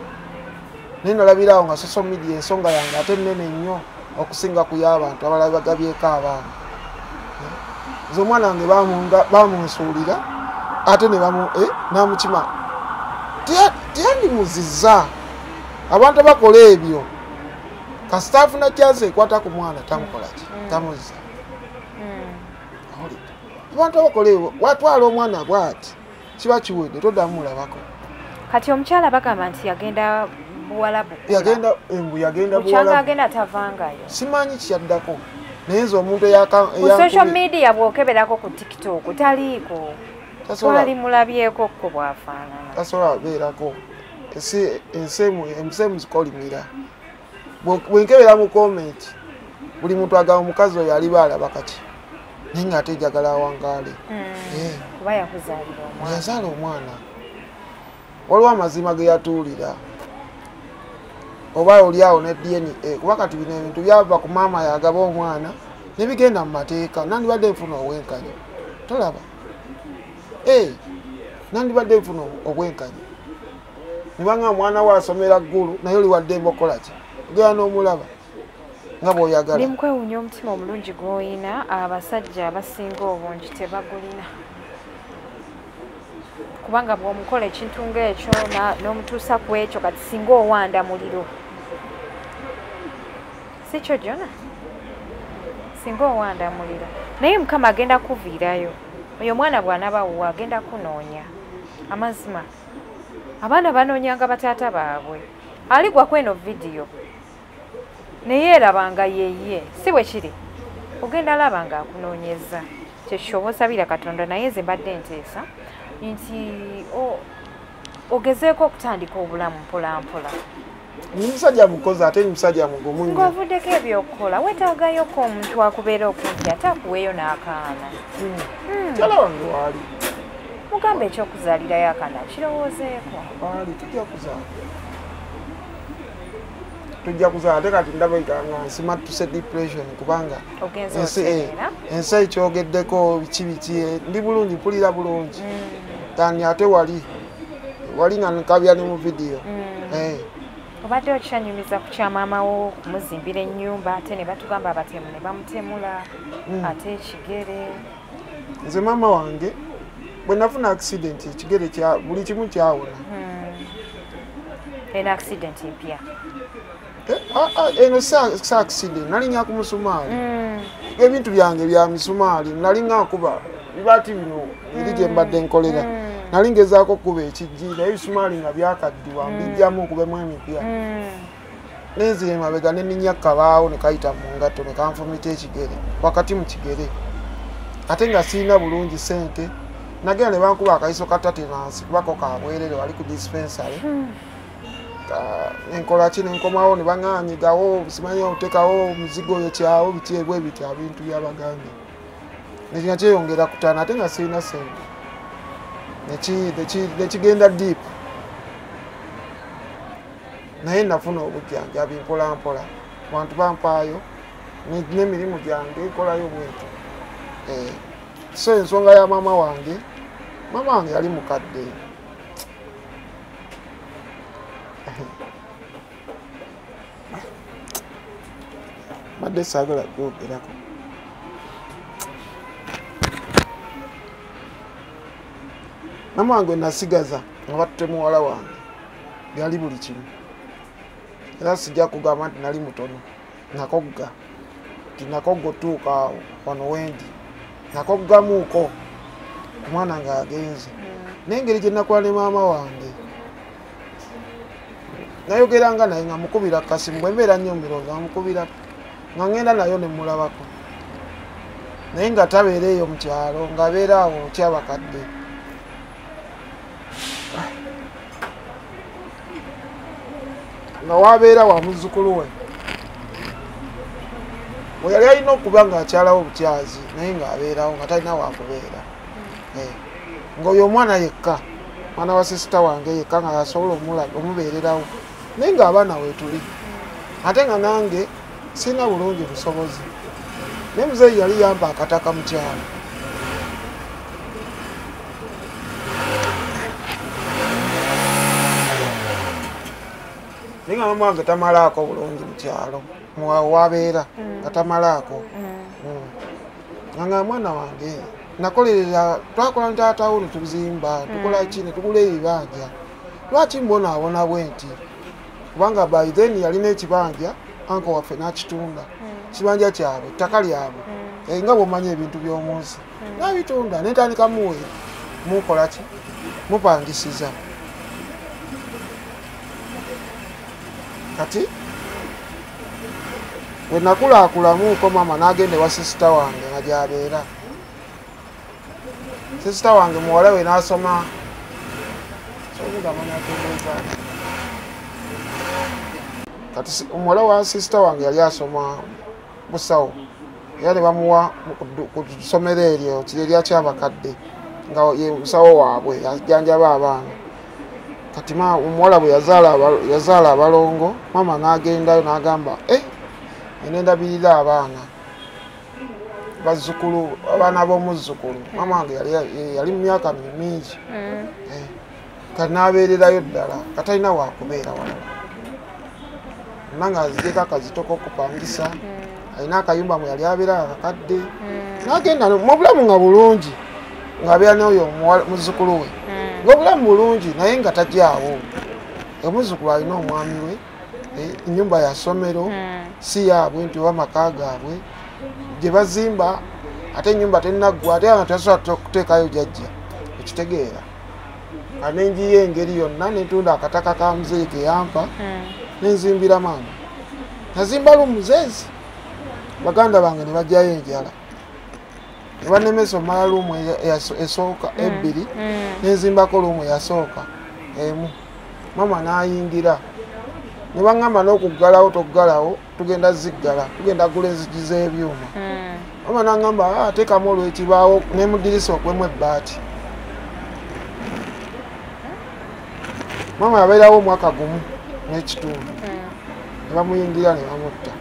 [SPEAKER 2] naye nalabirawo nga social media ensonga yange ate nene nnyo okusinga ku y'abantu abalala bagabyeko abaana nze omwana wange bamunsuulira ate namukima teyandimuzizza abantu abakola ebyo kasitaafu na kyansi ekwata ku mwana tamukolaki tamuzza abantu abakola ebyo watwala omwana bwati kiba kiwedde toddamu mulabako
[SPEAKER 1] kati omukyala bagamba nti yagenda Buwalabu
[SPEAKER 2] yagenda
[SPEAKER 1] Buwalabu agenda tavangayo
[SPEAKER 2] simanyi kyaddako naye nze omuntu
[SPEAKER 1] ku social media bw'okeberako ku TikTok taliiko twali mulabyeko ko bwafaanana
[SPEAKER 2] tasobola beerako enseemu zikolimira bwenkebera mu comment buli muntu agamba omukazi oyo ali baalaba kati naye ng'ate njagala awangaale
[SPEAKER 1] kuba
[SPEAKER 2] yazaala omwana waliwo amazima ge yatuulira oba oli awo ne DNA kuba kati bino ebintu byava ku maama yagaba omwana nebigenda mu mateeka nandibadde nfuna obwenkanya tolaba nandibadde nfuna obwenkanya nibanga omwana we asomera ggulu naye oli waddembe okolaki ogera n'omulaba nga bw'oyagala
[SPEAKER 1] ndi mukwewuunya omutima omulungi gw'oyina abasajja abasinga obungi tebagulina kubanga bw'omukola ekintu ng'ekyo n'omutuusa ku ekyo kati singa owanda muliro si kyo gyona singa owanda muliro naye Mukama agenda kuviirayo oyo omwana bw'anabawuwa agenda kunoonya amazima abaana banoonyanga bataata baabwe aligwa ku eno vidiyo naye erabanga yeye si bwe kiri ogenda alaba nga akunoonyeza kyekisobosabira Katonda naye nze mbadde nteesa nti ogezeeko okutandika obulamu mpolampola.
[SPEAKER 2] Ni musajja mukozi ate ni musajja mugumu nnyo.
[SPEAKER 1] Ng'ovuddeko ebyokukola weetaagayoko omuntu akubeera okumpi ate akuweeyo n'akaana.
[SPEAKER 2] Kyala wange waali.
[SPEAKER 1] Mugamba ekyokuzaalirayo akaana kirowoozeeko.
[SPEAKER 2] Waali tujja kuzaala ate kati ndaba nga nsimattuse depression kubanga ensi ekyogeddeko biki ndi bulungi mpulira bulungi. Tani ate wali nga nkabya ne mu vidiyo.
[SPEAKER 1] Obadde okyanyumiza ku kya maama wo kumuzimbira ennyumba ate ne batugamba abatemu ne bamutemula ate ekigere.
[SPEAKER 2] Nze maama wange bwe nafuna accident ekigere buli kimu kyawona.
[SPEAKER 1] Ena accident empya.
[SPEAKER 2] Eno sa accident nalinya ku musumaali. Ebintu byange bya misumaali nalinga kuba bibati bino eri gye mbadde nkolera. Nalingezaako kuba ekijji naye ebisumaali nga byakaddiwa mbijjamu okubemu emipya. Nenzire emabega ne nninya kabaawo ne kayita mu ngatto ne kanfumita ekigere wakati mu kigere. Ate nga sirina bulungi ssente nagenda ne bankuba akayiso ka tatenansi kubako kabwerere wali ku dispensary. Nenkola ki nenkomawo ne baŋŋaanyigawo simanyi otekawo omuzigo oyo kyawo bikyebwe bitya bintu byabagambye. Nekina kyeyongera kutaana ate nga sirina ssente. Nekigenda deep. Naye nafuna obujjanjabi mpolampola abantu bampaayo n'emirimu gyange ekolayo bwetu. So ensonga ya maama wange yali mukadde. Badde saagala kyogerako. Maama wange nasigaza nga batte muwala wange byali buli kimu. Era sijja kugamba nti nali mutono. Nakogga. Tinakogga otuuka awo wano wendi. Nakoggamuuko omwana ng'agenze. N'engeri gye nakola ne maama wange. Nayogeranga naye nga mukubira kasimu bwe mbeera nnyo mbirowooza mukubira nga ngenda nayo ne mulabako. Naye nga tabeera eyo mu kyalo ng'abeera awo kyabakadde. Nga wabeera wa muzzukulu we we yali alina okuba ng'akyalawo obukyazi naye ng'abeerawo nga talina wakubeera. Ng'oyo omwana yekka mwana wa sisita wange yekka nga asobola omubeererawo naye ng'abaana weetuli ate nga nange sirina bulungi busobozi. Naye muzeeyi yali yampa akataka mu kyalo. Naye nga maama wange tamalaako bulungi mu kyalo wabeera nga tamalaako. Nga mwana wange nakolerera twakola ntaatawo ne tuzimba tukola ki ne tugula ebibanja. Lwaki mbonaabona bwe nti kubanga by then yalina ekibanja anko waffe n'akitunda. Kibanja kyabwe ttaka lyabwe nga bw'omanyi ebintu by'omu nsi n'abitunda netandika muwe mukola ki mupangisiza. Kati we nakulaakulamuuko maama n'agenda ewa sisita wange nga gy'abeera. Sisita wange muwala we n'asoma kati omuwala wa sisita wange yali asoma busawo era ne bamuwa ku ssomero eryo kirerya kyabakadde nga ye musawo waabwe yajjanjaba abaana. Kati omuwala bwe yazaala abalongo maama n'agendayo n'agamba enendabirira abaana bazzukulu abaana b'omuzzukulu. Maama wange yali mu myaka mingi kati n'abeererayo ddala katalina wakubeera walala. Nanga azijeko akazitoko okupangisa alina akayumba mwe yali abeera akakadde n'agenda mu bulamu nga bulungi ng'abeera n'oyo muzzukulu we ng'obulamu bulungi naye nga tajjaawo. Omuzzukulu alina omwami we ennyumba ya ssomero si yaabwe nti oba maka gaabwe gye bazimba ate ennyumba tennaggwa ate nga tasobola kuteekayo jjajja ekitegeera. Anenjiyo engeri yonna netunda akataka ka muzeeyi ke yampa nenzimbira maama. Nazimba lumu zeezi baganda bange ne bajjayo enjala banemesa omala luumu esooka ebbiri nenzimbako luumu yasooka emu mama n'ayingira ne baŋŋamba n'okuggalawo toggalawo tugenda ziggala tugenda gula enzigi z'ebyuma mama n'aŋŋamba teekamu olw'ekibaawo ne mu ddirisa okwemu ebbaati mama yabeerawo omwaka gumu n'ekitundu ne bamuyingira ne bamutta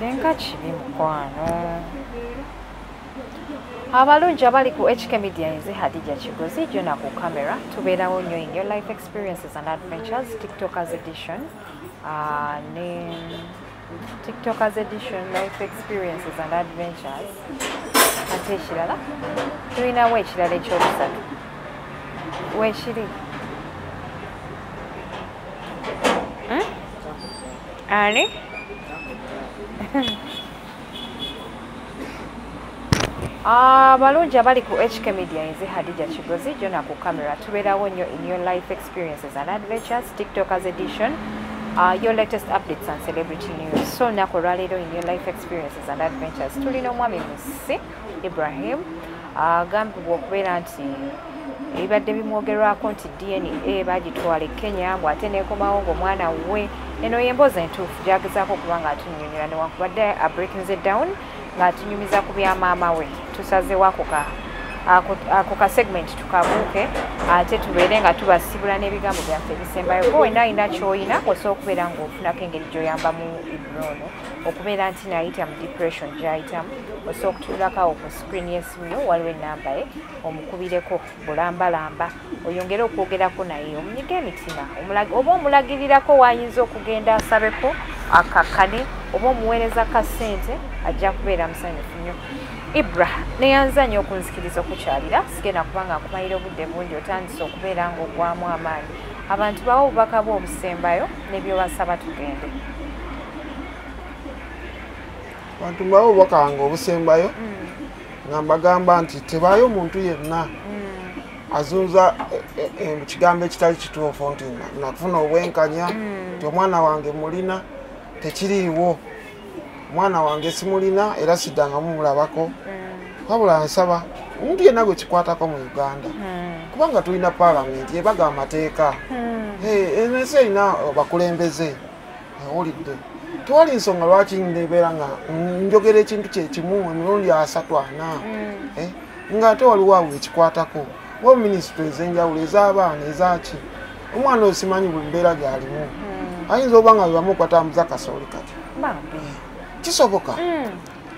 [SPEAKER 1] Genga kibi mukwano. Abalungi abali ku HK Media nze Hadija Kigozi jona ku camera tubeerawo nnyo in your life experiences and adventures TikTokers edition ne TikTokers edition life experiences and adventures ate ekirala tulinawo ekirala ekyokusatu weekiri ani Balungi abali ku HK Media nze Hadija Kigozi jona ku camera tubeerawo nnyo in your life experiences and adventures TikTokers edition your latest updates and celebrity news. So nako ralero in your life experiences and adventures tulina omwami Musisi Ibrahim agambibwa okubeera nti ebadde bimwogerwako nti DNA bagitwala e Kenya bw'ate neekomawo ng'omwana we eno yemboozi entuufu gyagezaako okuba nga atunyonyola newankubadde abreakinze down ng'atunyumiza ku bya maama we tusazeewo ako ka segment tukabuuke ate tubeere nga tubasibula n'ebigambo byaffe ebisembayo ko wena alina ky'olina osobola okubeera ng'ofunako engeri gy'oyambamu Ibrahim okubeera nti nayita mu depression gy'ayitamu osobola okutuulakawo ku screen y'essimu yo waliwo ennamba ye omukubireko bulambalamba oyongere okwogerako naye omunyiga emitima oba omulagirirako wayinza okugenda asabeko akakkane oba omuweereza ka ssente ajja kubeera musanyufu nnyo Ibra neyanza nnyo okunzikiriza okukyalira sigenda kubanga akumalira obudde bungi otandise okubeera ng'ogwamu amaanyi abantu bawo obubaka bw'obusembayo n'ebyobasaba tugende
[SPEAKER 2] abantu bawo obubaka nga obusembayo nga mbagamba nti tebaayo omuntu yenna azunza mu kigambo ekitali kituufu nti nakufuna obwenkanya nti omwana wange mulina tekiriiwo omwana wange simulina era siddangamu mulabako wabula nsaba omuntu yenna gwe kikwatako mu Uganda kubanga tulina paalamenti ebaga amateeka ensi erina bakulembeze ewulidde tewali nsonga lwaki nebeera nga njogera ekintu kyekimu emirundi 3-4 nga ate waliwo awo ekikwatako wa minisitule ez'enjawulo ez'abaana ezaki omwana osimanyi buli mbeera gy'alimu ayinza oba nga bebamukwatamuza kasooli kati kisoboka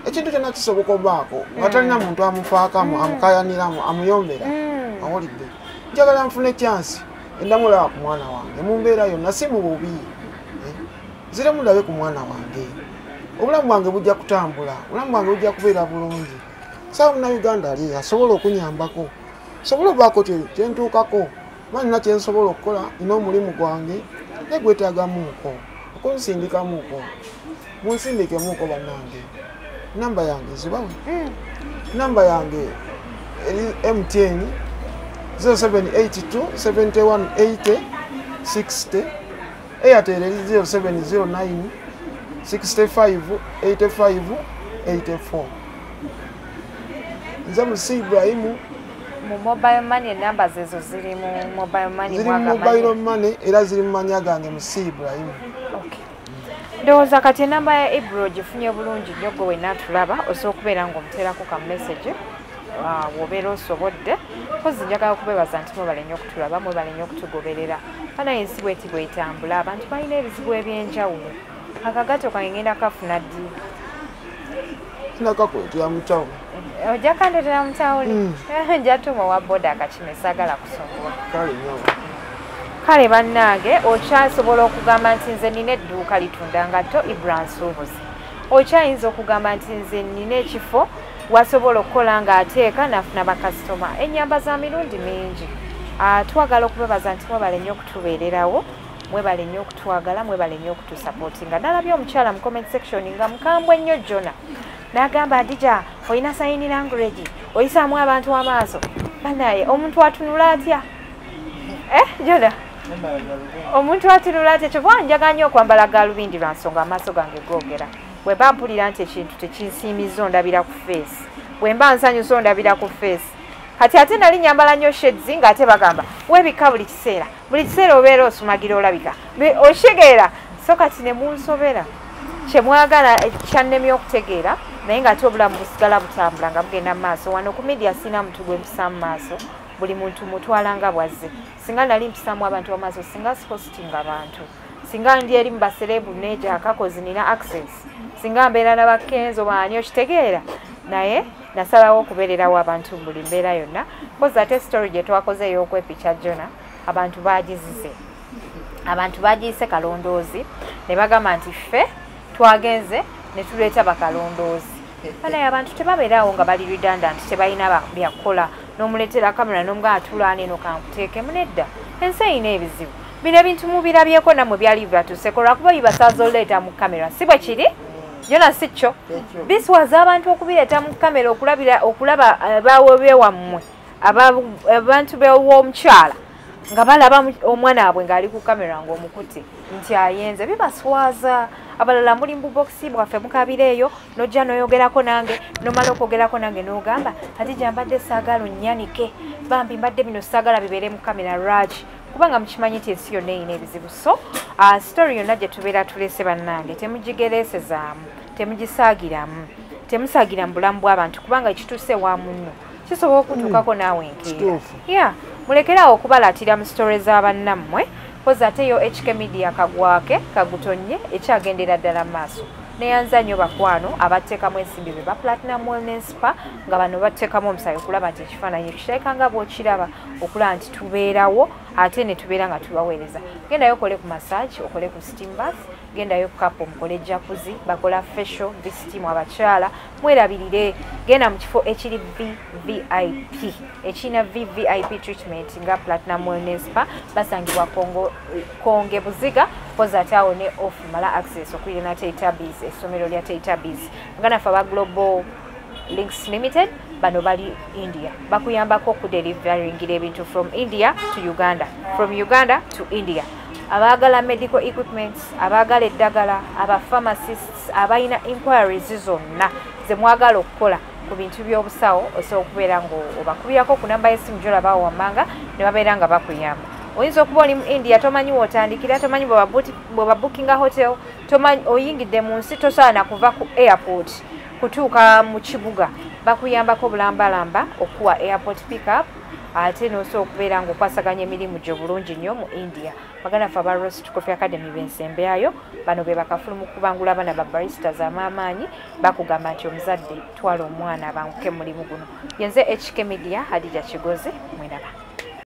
[SPEAKER 2] ekintu kyonna kisoboka obaako nga talina muntu amufaako amukayaniramu amuyombera awulidde njagala nfune kyansi endamulaba ku mwana wange mu mbeera yonna si mu bubi zire mulabe ku mwana wange obulamu bwange bujja kutambula obulamu bwange bujja kubeera bulungi saawa Munnayuganda ali asobola okunyambako sobola obaako kyentuukako manina kyensobola okukola nina omulimu gwange negwetaagamuuko okunsindikamuuko munsindikemuuko bannange namba yange zibawe namba yange MTN 0782 7180 60 Airtel 0709 65 85 84 nze Musisi Ibrahim
[SPEAKER 1] mu mobile money namba zezo ziri mu mobile money
[SPEAKER 2] ziri mu mobile money era ziri mu manya gange Musisi Ibrahim.
[SPEAKER 1] Okay. Ndowooza kati enamba ya Ibro gifunye bulungi nnyo gwe wenna tulaba osobola okubeera ng'omuteerako ka message wobeera osobodde kozi njagala okubeebaza nti mwebale nnyo okutulaba mwebale nnyo okutugoberera fana ensi bweti bwetambula abantu balina ebizibu eby'enjawulo akagato kange ngenda kafuna ddi
[SPEAKER 2] nakakwetera mu town
[SPEAKER 1] ojja kandetera mu town njatuma owa boda akakime saagala kusongola
[SPEAKER 2] kale nnyo
[SPEAKER 1] kale bannange okyasobola okugamba nti nze nina edduuka litunda ngatto Ibrahim Suubuzi okyayinza okugamba nti nze nina ekifo wasobola okukola ng'ateeka nafuna bakasitoma ennyamba za mirundi mingi twagala okubebaza nti mwebale nnyo okutubeererawo mwebale nnyo okutwagala mwebale nnyo okutusapootinga nalabye omukyala mu comment section nga mukambwe nnyo jona n'agamba Adija olina sign language oyisaamu abantu amaaso banaye omuntu atunula atya jona omuntu atunula ati kyova njaga nnyo okwambala galubindi lwa nsonga amaaso gange googera bwe mba mpulira nti ekintu tekinsiimiza ondabira ku feesi bwe mba nsanyusa ondabira ku feesi kati ate nali nyambala nnyo sheds ng'ate bagamba weebika buli kiseera obeera osumagira olabika okitegeera so kati ne munsobera kyemwagala kyannemye okutegeera naye ng'ate obulamu busigala butambula nga bugenda mu maaso wano ku media sina muntu gwe mpisa mu maaso buli muntu mutwala nga bwazze singa nali mpisamu abantu amaaso singa sipositinga abantu singa ndi eri mu baserebu neja akakozi nina access singa mbeera n'abakenzo baani okitegeera naye nasalawo okubeererawo abantu buli mbeera yonna kozi ate story gye twakoze ey'okwepica jona abantu bagiyise kalondoozi ne bagamba nti ffe twagenze ne tuleeta bakalondoozi naye abantu tebabeerawo nga bali redundant tebalina byakukola n'omuleetera kamera n'omugaa atulaana eno kankuteekemu nedda ensi eyina ebizibu bino ebintu mubirabyeko nammwe byali bibatuuseko lwakuba bibasaza oleeta mu kamera si bwe kiri jona si kyo biswaza abantu okubireeta mu kamera okulaba bawe wammwe abantu b'omukyala nga balaba omwana waabwe ng'ali ku kamera ng'omukutte nti ayenze bibaswaza abalala muli mu bokisi bwaffe mukabireeyo nojja n'oyogerako nange nomala okwogerako nange n'ogamba ati gyambadde saagala onnyanike bambi mbadde bino saagala bibeere mu kamera ragi kubanga mukimanyi nti ensi yonna eyina ebizibu so story yonna gye tubeera tulese bannange temugigereesezaamu temugisaagiramu temusaagira mu bulamu bw'abantu kubanga ekituuse wa munno kisobola okutuukako naawe enkeera mulekerawo okubalatira mu story z'abannammwe kozi ate yo HK Media kagwake kagutonye ekyagendera ddala mu maaso neyanza nnyo bakwano abateekamu ensimbi be ba Platinum Wellness Spa nga bano bateekamu omusaayi okulaba nti ekifaananyi kirabika nga bw'okiraba okulaba nti tubeerawo ate ne tubeera nga tubaweereza gendayo okole ku massage okole ku steam bath gendayo ku kapo mukole jacuzzi bakola facial visitimu abakyala mwerabirire genda mu kifo ekiri VVIP ekirina VVIP treatment nga Platinum Wellness Spa basangibwa konge buziga kozi ate awo ne off mala access okwirira na Teitabies essomero lya Teitabies nga nafe aba Global Links Limited bano bali India bakuyambako okudelivaringira ebintu from India to Uganda from Uganda to India abaagala medical equipments abaagala eddagala aba pharmacists abalina inquiries zonna ze mwagala okukola ku bintu by'obusawo osobola okubeera ng'obakubirako ku namba y'essimu gy'olaba wammanga ne babeera nga bakuyamba oyinza okuba oli mu India tomanyi w'otandikira tomanyi bw'oba bookinga hotel tomanyi oyingidde mu nsi tosobola na kuva ku airport kutuuka mu kibuga bakuyambako bulambalamba okuwa airport pickup ate n'osobola okubeera ng'okwasaganya emirimu gyo bulungi nnyo mu India baganda ffe aba Roast Coffee Academy b'ensembeyayo bano be bakafulu mu kubangula abaana ba baristas amaamaanyi bakugamba nti omuzadde twala omwana abanguke mulimu guno yenze HK Media Hadija Kigozi mwenaba